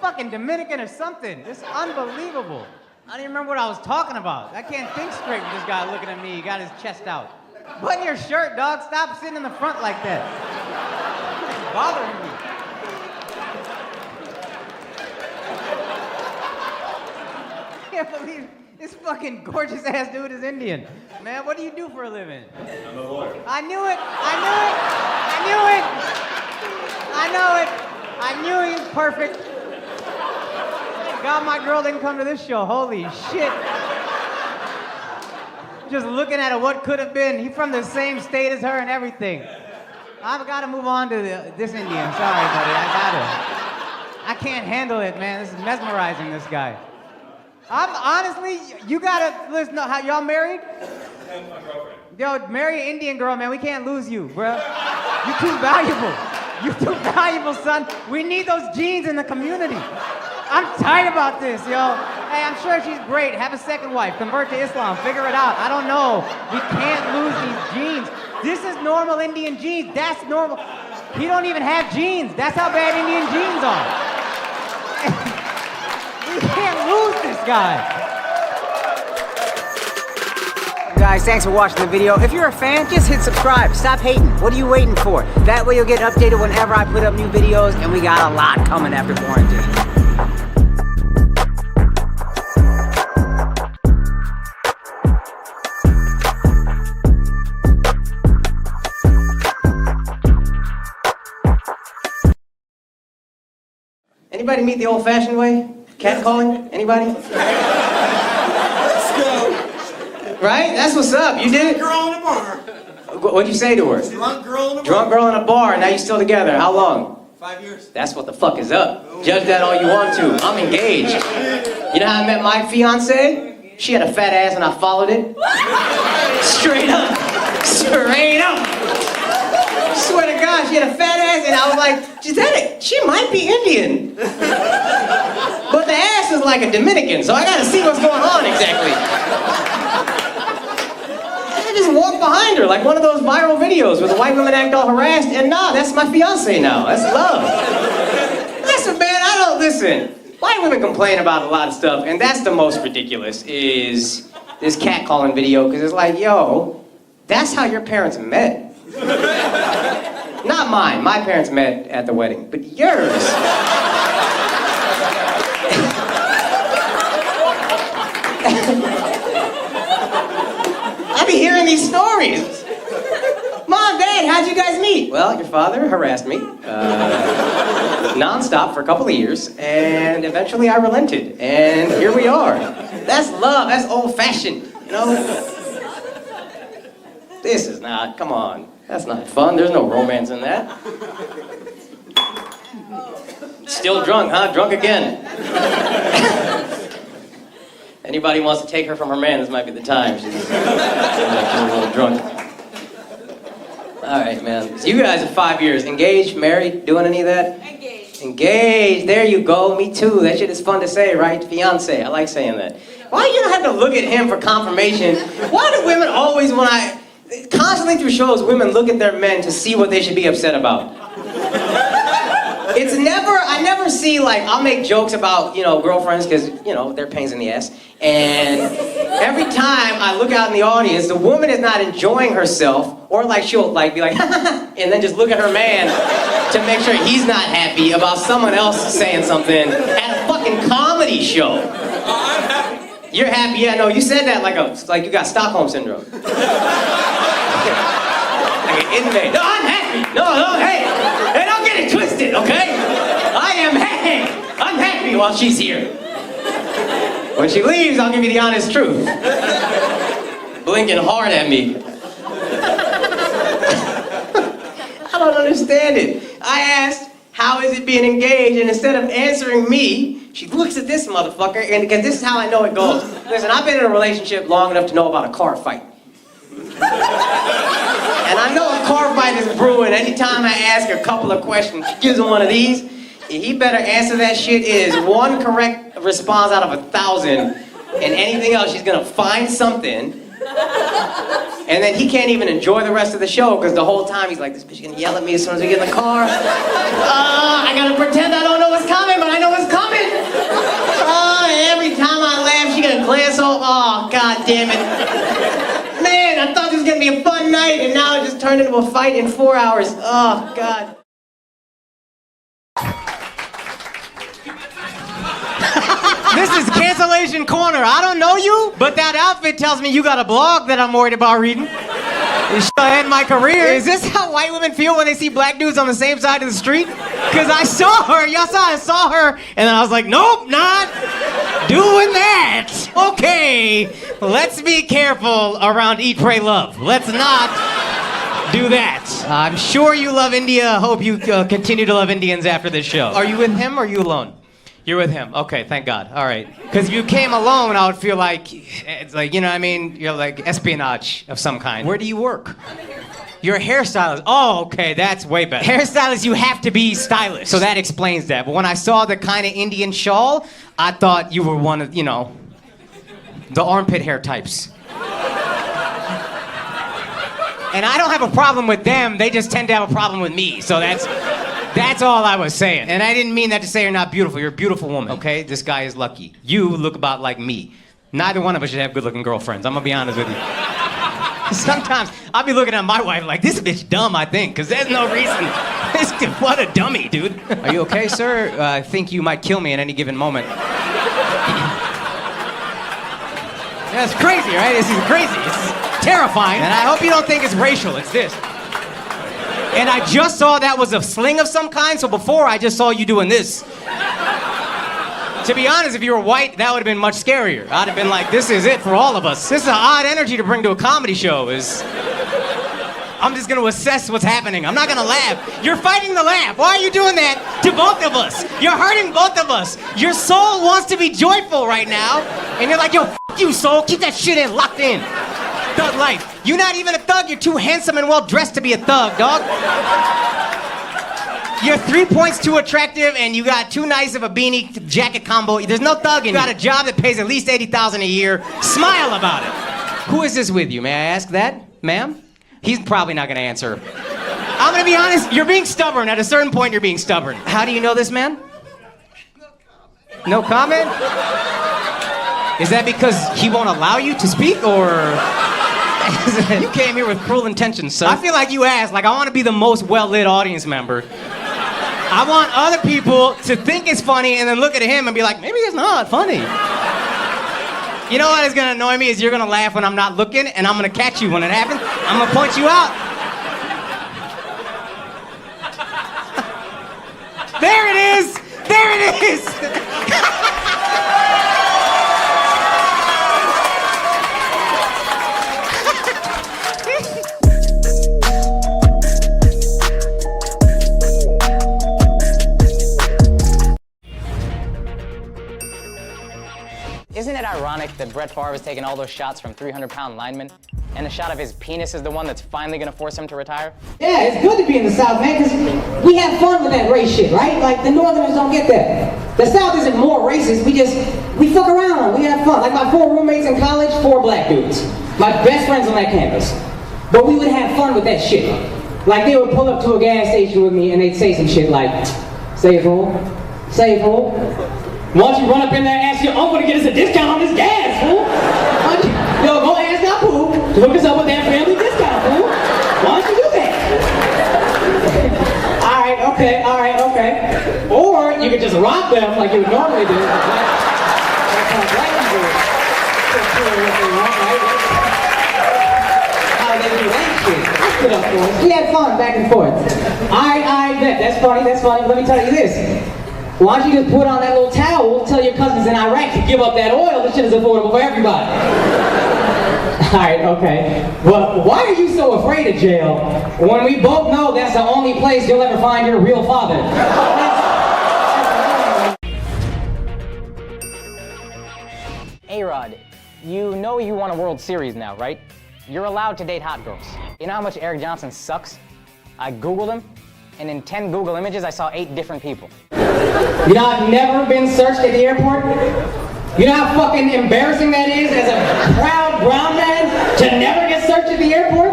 fucking Dominican or something. This is unbelievable. I don't even remember what I was talking about. I can't think straight with this guy looking at me. He got his chest out. Button your shirt, dog. Stop sitting in the front like that. It's bothering me. I can't believe this fucking gorgeous ass dude is Indian. Man, what do you do for a living? I'm a lawyer. I knew it. I knew it. I know it. I knew he was perfect. God, my girl didn't come to this show. Holy shit. Just looking at it, what could have been. He's from the same state as her and everything. I've got to move on to this Indian. Sorry, buddy. I can't handle it, man. This is mesmerizing, this guy. Honestly, you got to listen. How y'all married? My girlfriend. Yo, marry an Indian girl, man. We can't lose you, bro. You're too valuable. You're too valuable, son. We need those genes in the community. I'm tight about this, yo. Hey, I'm sure she's great. Have a second wife. Convert to Islam. Figure it out. I don't know. We can't lose these genes. This is normal Indian genes. That's normal. He don't even have genes. That's how bad Indian genes are. We can't lose this guy. Guys, thanks for watching the video. If you're a fan, just hit subscribe. Stop hating. What are you waiting for? That way you'll get updated whenever I put up new videos, and we got a lot coming after quarantine. Anybody meet the old-fashioned way? Catcalling? Anybody? Let's go. Right? That's what's up. You did it? Girl in a bar. What'd you say to her? Drunk girl in a bar. Drunk girl in a bar, and now you still together. How long? 5 years. That's what the fuck is up. Judge that all you want to. I'm engaged. You know how I met my fiance? She had a fat ass and I followed it. Straight up. Straight up. Swear to God, she had a fat ass and I was like, is that it? She might be Indian. But the ass is like a Dominican, so I gotta see what's going on exactly. I just walked behind her like one of those viral videos where the white women act all harassed, and nah, that's my fiance now. That's love. Listen, man, listen. White women complain about a lot of stuff, and that's the most ridiculous, is this catcalling video, because it's like, yo, that's how your parents met. Not mine. My parents met at the wedding, but yours. I be hearing these stories. Mom, Dad, how'd you guys meet? Well, your father harassed me non-stop for a couple of years, and eventually I relented, and here we are. That's love. That's old-fashioned, you know? This is not, come on. That's not fun. There's no romance in that. Still drunk, huh? Drunk again. Anybody wants to take her from her man, this might be the time. She's a little drunk. All right, man. So you guys are 5 years. Engaged, married, doing any of that? Engaged. Engaged. There you go. Me too. That shit is fun to say, right? Fiance. I like saying that. Why you don't have to look at him for confirmation? Why do women always, constantly through shows, women look at their men to see what they should be upset about? I never see, like, I'll make jokes about, girlfriends because, they're pains in the ass. And every time I look out in the audience, the woman is not enjoying herself, or like she'll like be like, and then just look at her man to make sure he's not happy about someone else saying something at a fucking comedy show. You're happy? Yeah, no, you said that like you got Stockholm syndrome. Like an inmate. No, I'm happy. No, hey, don't get it twisted, okay? I'm happy while she's here. When she leaves, I'll give you the honest truth. Blinking hard at me. I don't understand it. I asked, how is it being engaged? And instead of answering me, she looks at this motherfucker, and because this is how I know it goes. Listen, I've been in a relationship long enough to know about a car fight. And I know a car fight is brewing. Anytime I ask her a couple of questions, she gives him one of these. He better answer that shit. It is one correct response out of 1,000. And anything else, she's gonna find something. And then he can't even enjoy the rest of the show because the whole time he's like, this bitch gonna yell at me as soon as we get in the car. I gotta pretend I don't know what's coming, but I know what's coming. Every time I laugh, she gonna glance over. Oh, god damn it. Man, I thought this was gonna be a fun night, and now it just turned into a fight in 4 hours. Oh, god. This is Cancellation Corner. I don't know you, but that outfit tells me you got a blog that I'm worried about reading. It should end my career. Is this how white women feel when they see black dudes on the same side of the street? Because I saw her, I saw her, and then I was like, nope, not doing that. Okay, let's be careful around Eat, Pray, Love. Let's not do that. I'm sure you love India. Hope you continue to love Indians after this show. Are you with him or are you alone? You're with him. Okay, thank God. All right. Because if you came alone, I would feel like, it's like, you know what I mean? You're like espionage of some kind. Where do you work? You're a hairstylist. Oh, okay, that's way better. Hairstylist, you have to be stylish. So that explains that. But when I saw the kind of Indian shawl, I thought you were one of, the armpit hair types. And I don't have a problem with them. They just tend to have a problem with me. So that's all I was saying. And I didn't mean that to say you're not beautiful. You're a beautiful woman, okay? This guy is lucky. You look about like me. Neither one of us should have good-looking girlfriends. I'm gonna be honest with you. Sometimes I'll be looking at my wife like, this bitch dumb, I think, because there's no reason. What a dummy, dude. Are you okay, sir? I think you might kill me at any given moment. That's crazy, right? This is crazy. This is terrifying. And I hope you don't think it's racial. It's this. And I just saw that was a sling of some kind, so before I just saw you doing this. To be honest, if you were white, that would have been much scarier. I'd have been like, this is it for all of us. This is an odd energy to bring to a comedy show. I'm just gonna assess what's happening. I'm not gonna laugh. You're fighting the laugh. Why are you doing that to both of us? You're hurting both of us. Your soul wants to be joyful right now. And you're like, yo, f*** you, soul. Keep that shit in, locked in. Thug life. You're not even a thug. You're too handsome and well-dressed to be a thug, dog. You're 3 points too attractive, and you got too nice of a beanie jacket combo. There's no thug in you. You got a job that pays at least $80,000 a year. Smile about it. Who is this with you? May I ask that, ma'am? He's probably not gonna answer. I'm gonna be honest. You're being stubborn. At a certain point, you're being stubborn. How do you know this man? No comment? Is that because he won't allow you to speak, or? You came here with cruel intentions, sir. I feel like you asked, like, I want to be the most well-lit audience member. I want other people to think it's funny and then look at him and be like, maybe it's not funny. You know what is going to annoy me is you're going to laugh when I'm not looking, and I'm going to catch you when it happens. I'm going to point you out. There it is! There it is! Isn't it ironic that Brett Favre is taking all those shots from 300-pound linemen, and the shot of his penis is the one that's finally gonna force him to retire? Yeah, it's good to be in the South, man, because we have fun with that race shit, right? Like, the Northerners don't get that. The South isn't more racist, we fuck around, we have fun. Like, my 4 roommates in college, 4 black dudes. My best friends on that campus. But we would have fun with that shit. Like, they would pull up to a gas station with me and they'd say some shit like, say it, fool. Say it, fool. Why don't you run up in there and ask your uncle to get us a discount on this gas, fool? Why don't you, yo, go ask our fool to hook us up with that family discount, fool. Why don't you do that? Alright, okay. Or you could just rob them like you would normally do. How they do that shit. I stood up for us. We had fun back and forth. I bet. That's funny. Let me tell you this. Why don't you just put on that little towel, tell your cousins in Iraq to give up that oil, this shit is affordable for everybody. Alright, okay. Well, why are you so afraid of jail when we both know that's the only place you'll ever find your real father? A-Rod, you know you won a World Series now, right? You're allowed to date hot girls. You know how much Eric Johnson sucks? I Googled him, and in 10 Google images, I saw 8 different people. You know, I've never been searched at the airport. You know how fucking embarrassing that is as a proud brown man to never get searched at the airport?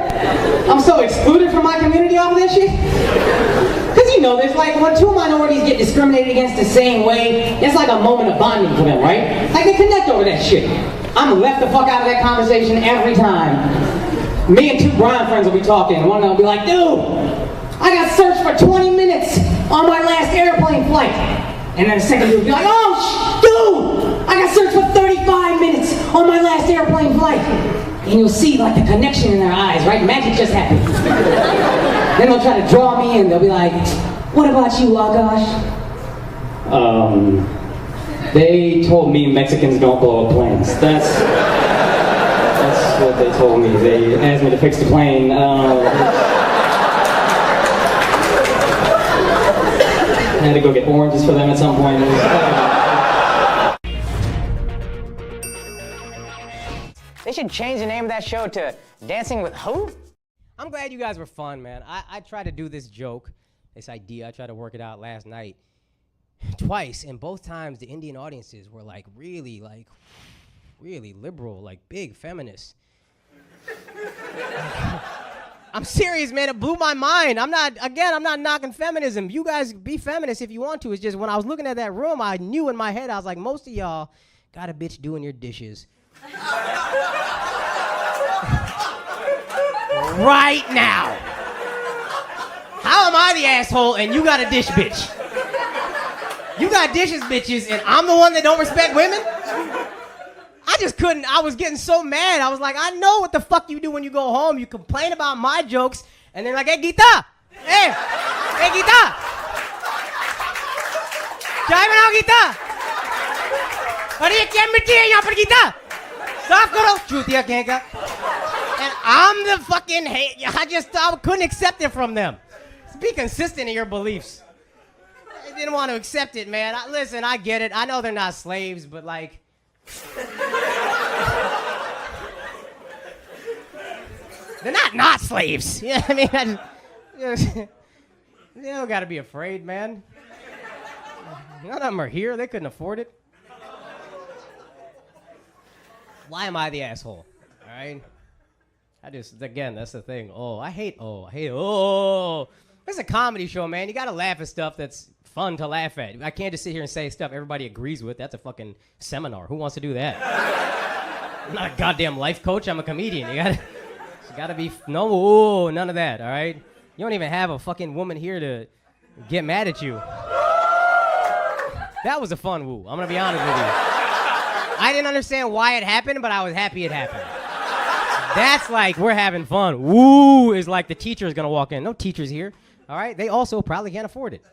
I'm so excluded from my community off of that shit. Because you know, there's like when 2 minorities get discriminated against the same way, it's like a moment of bonding for them, right? Like they connect over that shit. I'm left the fuck out of that conversation every time. Me and 2 brown friends will be talking, and one of them will be like, dude, I got searched for 20 minutes on my last airplane flight. And then the second dude will be like, oh, dude, I got searched for 35 minutes on my last airplane flight. And you'll see like the connection in their eyes, right? Magic just happened. Then they'll try to draw me in. They'll be like, what about you, Akaash? They told me Mexicans don't blow up planes. That's what they told me. They asked me to fix the plane. I had to go get oranges for them at some point. They should change the name of that show to Dancing with Who? I'm glad you guys were fun, man. I tried to do this joke, this idea. I tried to work it out last night twice, and both times the Indian audiences were like really liberal, like big feminists. I'm serious, man. It blew my mind. I'm not knocking feminism. You guys be feminists if you want to. It's just when I was looking at that room, I knew in my head, I was like, most of y'all got a bitch doing your dishes. Right now. How am I the asshole and you got a dish bitch? You got dishes bitches and I'm the one that don't respect women? I just couldn't. I was getting so mad. I was like, I know what the fuck you do when you go home. You complain about my jokes, and then like, hey, Gita! Hey, Gita! Chai banao, Gita! Arey, kya mitti hai yahan par, Gita? Saaf karo! Chutiya kehega. And I'm the fucking I couldn't accept it from them. Be consistent in your beliefs. I didn't want to accept it, man. Listen, I get it. I know they're not slaves, but like... They're not slaves. Yeah, I mean, they don't gotta be afraid, man. None of them are here. They couldn't afford it. Why am I the asshole? All right. Again, that's the thing. I hate. It's a comedy show, man. You gotta laugh at stuff that's fun to laugh at. I can't just sit here and say stuff everybody agrees with. That's a fucking seminar. Who wants to do that? I'm not a goddamn life coach. I'm a comedian. You gotta be, none of that, all right? You don't even have a fucking woman here to get mad at you. That was a fun woo. I'm gonna be honest with you. I didn't understand why it happened, but I was happy it happened. That's like, we're having fun. Woo is like the teacher is gonna walk in. No teachers here, all right? They also probably can't afford it.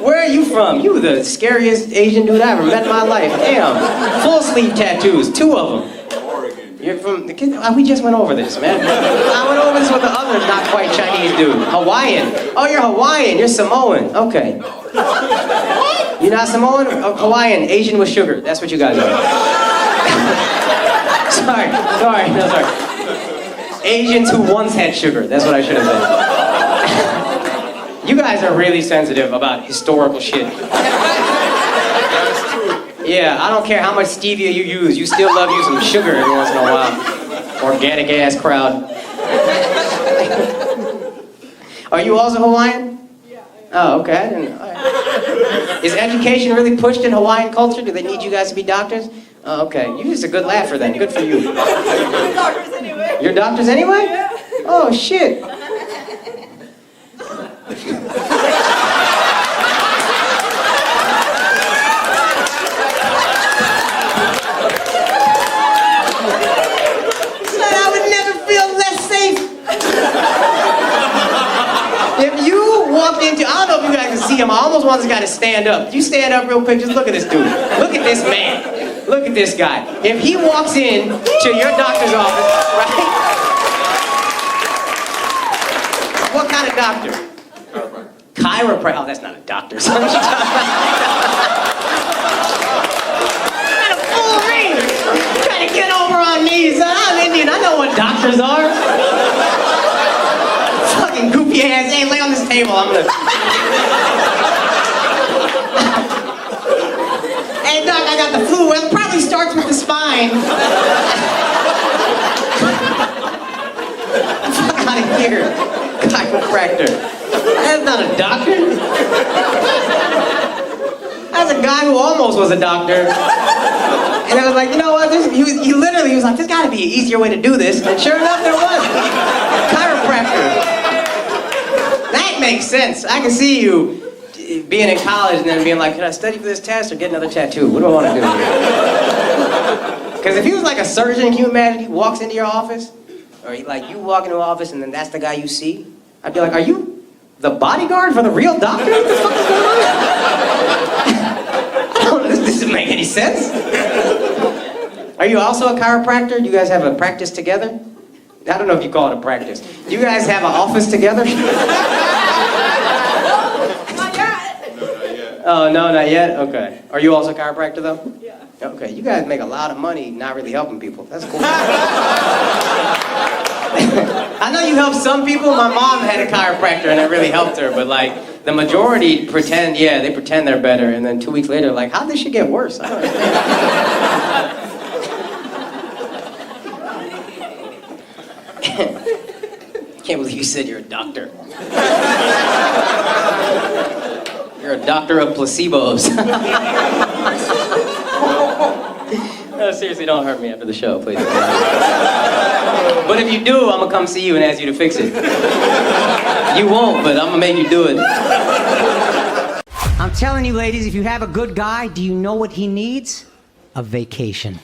Where are you from? You the scariest Asian dude I ever met in my life. Damn. Full sleeve tattoos, 2 of them. Oregon. You're from the kid. We just went over this, man. I went over this with the other not quite Chinese dude. Hawaiian. Oh, you're Hawaiian. You're Samoan. Okay. You're not Samoan? Hawaiian. Asian with sugar. That's what you guys are. sorry. No, sorry. Asians who once had sugar. That's what I should have said. You guys are really sensitive about historical shit. Yeah, I don't care how much stevia you use. You still love using sugar every once in a while. Organic ass crowd. Are you also Hawaiian? Yeah. Oh, okay. I didn't. All right. Is education really pushed in Hawaiian culture? Do they need you guys to be doctors? Oh, okay. You're just a good laugher then. Good for you. We're doctors anyway. You're doctors anyway? Yeah. Oh, shit. I don't know if you guys can see him. I almost want this guy to stand up. You stand up real quick. Just look at this dude. Look at this man. Look at this guy. If he walks in to your doctor's office, right? What kind of doctor? Chiropractor. Oh, that's not a doctor. So what you talking about? Fool me. Trying to get over on me, son. I'm Indian. I know what doctors are. Fucking goofy ass. Hey, lay on this table. I'm gonna. Hey, doc, I got the flu. Well, it probably starts with the spine. Fuck out of here. Chiropractor. That's not a doctor. That's a guy who almost was a doctor. And I was like, you know what? He literally was like, there's got to be an easier way to do this. And sure enough, there was. Chiropractor. That makes sense. I can see you being in college and then being like, can I study for this test or get another tattoo? What do I want to do here? Because if he was like a surgeon, can you imagine he walks into your office? Or you walk into an office and then that's the guy you see? I'd be like, are you the bodyguard for the real doctor? What the fuck is going on? I don't know, this doesn't make any sense. Are you also a chiropractor? Do you guys have a practice together? I don't know if you call it a practice. Do you guys have an office together? Not yet. Oh, no, not yet? Okay. Are you also a chiropractor, though? Yeah. Okay, you guys make a lot of money not really helping people. That's cool. I know you help some people. My mom had a chiropractor and it really helped her, but like, the majority pretend, they pretend they're better, and then 2 weeks later, like, how'd this shit get worse? I don't understand. Can't believe you said you're a doctor. You're a doctor of placebos. No, seriously, don't hurt me after the show, please. But if you do, I'm gonna come see you and ask you to fix it. You won't, but I'm gonna make you do it. I'm telling you, ladies, if you have a good guy, do you know what he needs? A vacation.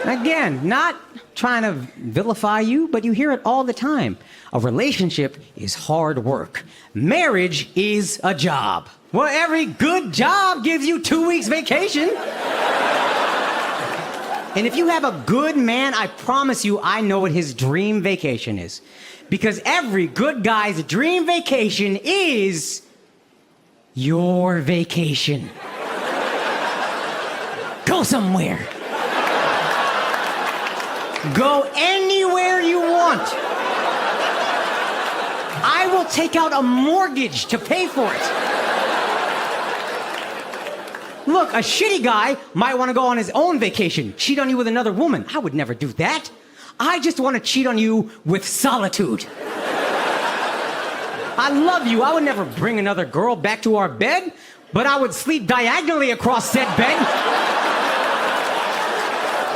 Again, not trying to vilify you, but you hear it all the time. A relationship is hard work. Marriage is a job. Well, every good job gives you 2 weeks vacation. And if you have a good man, I promise you, I know what his dream vacation is. Because every good guy's dream vacation is your vacation. Go somewhere. Go anywhere you want. I will take out a mortgage to pay for it. Look, a shitty guy might want to go on his own vacation, cheat on you with another woman. I would never do that. I just want to cheat on you with solitude. I love you. I would never bring another girl back to our bed, but I would sleep diagonally across said bed.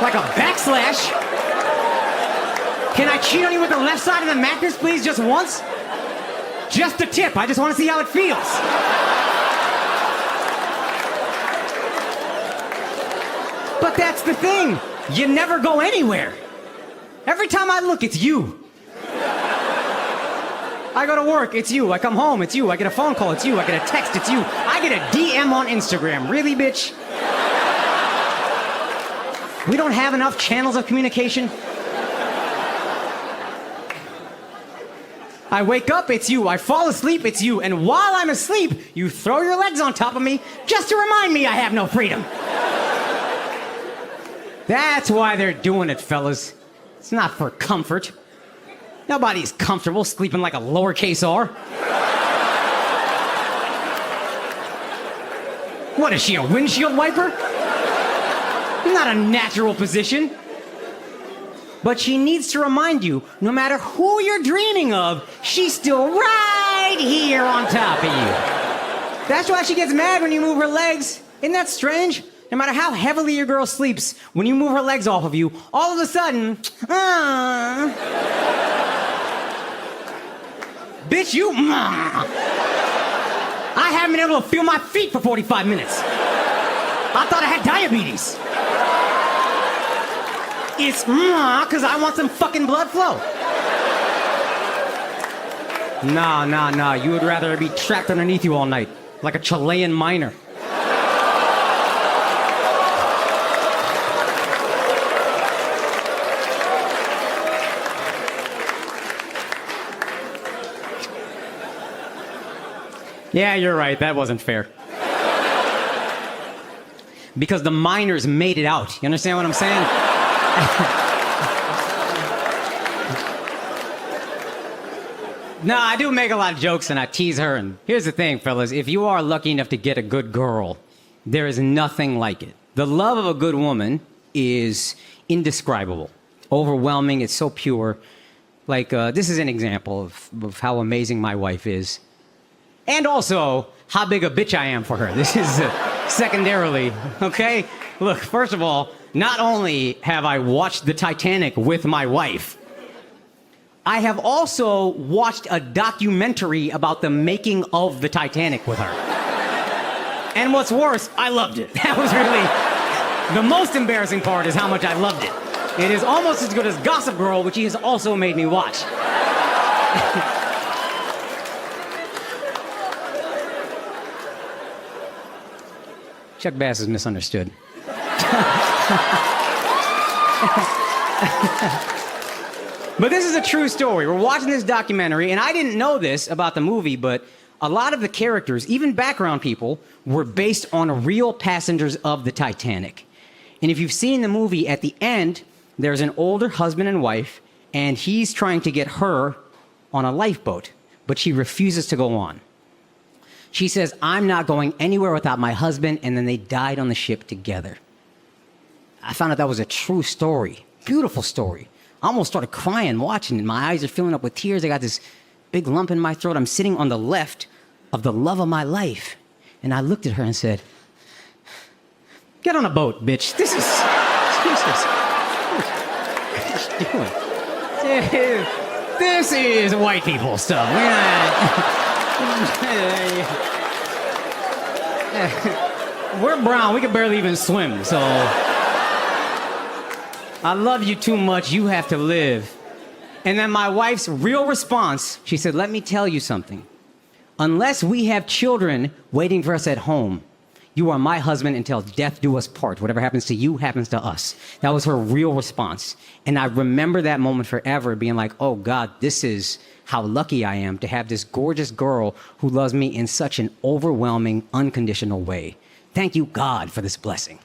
Like a backslash. Can I cheat on you with the left side of the mattress, please, just once? Just a tip. I just want to see how it feels. But that's the thing. You never go anywhere. Every time I look, it's you. I go to work, it's you. I come home, it's you. I get a phone call, it's you. I get a text, it's you. I get a DM on Instagram. Really, bitch? We don't have enough channels of communication. I wake up, it's you. I fall asleep, it's you. And while I'm asleep, you throw your legs on top of me just to remind me I have no freedom. That's why they're doing it, fellas. It's not for comfort. Nobody's comfortable sleeping like a lowercase r. What is she, a windshield wiper? Not a natural position. But she needs to remind you, no matter who you're dreaming of, she's still right here on top of you. That's why she gets mad when you move her legs. Isn't that strange? No matter how heavily your girl sleeps, when you move her legs off of you, all of a sudden, bitch, you, I haven't been able to feel my feet for 45 minutes. I thought I had diabetes. It's because I want some fucking blood flow. Nah. You would rather be trapped underneath you all night, like a Chilean miner. Yeah, you're right. That wasn't fair. Because the miners made it out. You understand what I'm saying? No, I do make a lot of jokes and I tease her. And here's the thing, fellas. If you are lucky enough to get a good girl, there is nothing like it. The love of a good woman is indescribable, overwhelming. It's so pure. Like, this is an example of how amazing my wife is. And also, how big a bitch I am for her. This is secondarily, okay? Look, first of all, not only have I watched the Titanic with my wife, I have also watched a documentary about the making of the Titanic with her. And what's worse, I loved it. That was really... The most embarrassing part is how much I loved it. It is almost as good as Gossip Girl, which he has also made me watch. Chuck Bass is misunderstood. But this is a true story. We're watching this documentary, and I didn't know this about the movie, but a lot of the characters, even background people, were based on real passengers of the Titanic. And if you've seen the movie, at the end, there's an older husband and wife, and he's trying to get her on a lifeboat, but she refuses to go on. She says, I'm not going anywhere without my husband, and then they died on the ship together. I found out that was a true story. Beautiful story. I almost started crying watching it. My eyes are filling up with tears. I got this big lump in my throat. I'm sitting on the left of the love of my life. And I looked at her and said, get on a boat, bitch. This is... Jesus. What are you doing? This is white people stuff. We're brown. We can barely even swim, so... I love you too much. You have to live. And then my wife's real response, she said, let me tell you something. Unless we have children waiting for us at home, you are my husband until death do us part. Whatever happens to you happens to us. That was her real response. And I remember that moment forever, being like, oh God, this is how lucky I am to have this gorgeous girl who loves me in such an overwhelming, unconditional way. Thank you, God, for this blessing.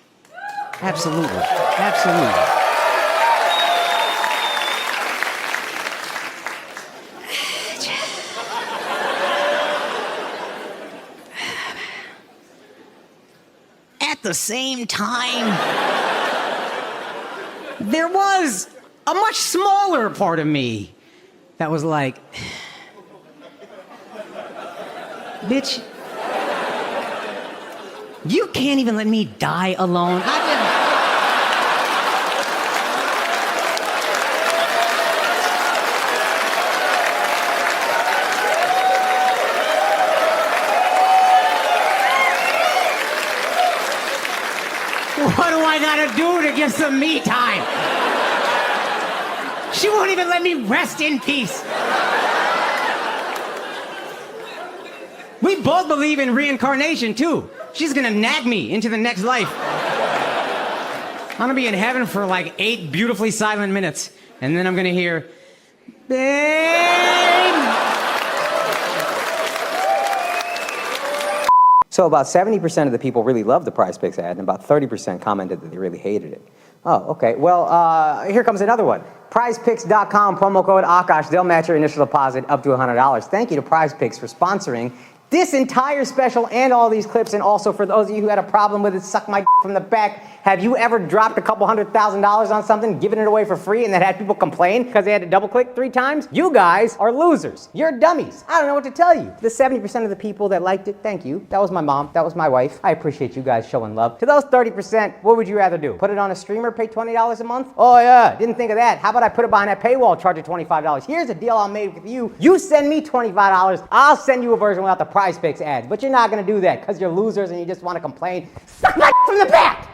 Absolutely. Absolutely. At the same time, there was a much smaller part of me that was like, bitch, you can't even let me die alone. What do I gotta do to get some me time? She won't even let me rest in peace. We both believe in reincarnation, too. She's gonna nag me into the next life. I'm gonna be in heaven for like 8 beautifully silent minutes, and then I'm gonna hear, babe. So about 70% of the people really loved the Prize Picks ad, and about 30% commented that they really hated it. Oh, okay. Well, here comes another one. PrizePicks.com, promo code Akaash. They'll match your initial deposit up to $100. Thank you to Prize Picks for sponsoring this entire special and all these clips. And also for those of you who had a problem with it, suck my from the back. Have you ever dropped a couple $100,000 on something, given it away for free, and then had people complain because they had to double click 3 times? You guys are losers. You're dummies. I don't know what to tell you. The 70% of the people that liked it, thank you. That was my mom. That was my wife. I appreciate you guys showing love. To those 30%, what would you rather do? Put it on a streamer, pay $20 a month? Oh yeah, didn't think of that. How about I put it behind that paywall, charge you $25? Here's a deal I made with you. You send me $25, I'll send you a version without the Prize Picks ad. But you're not gonna do that because you're losers and you just want to complain. Suck my from the back!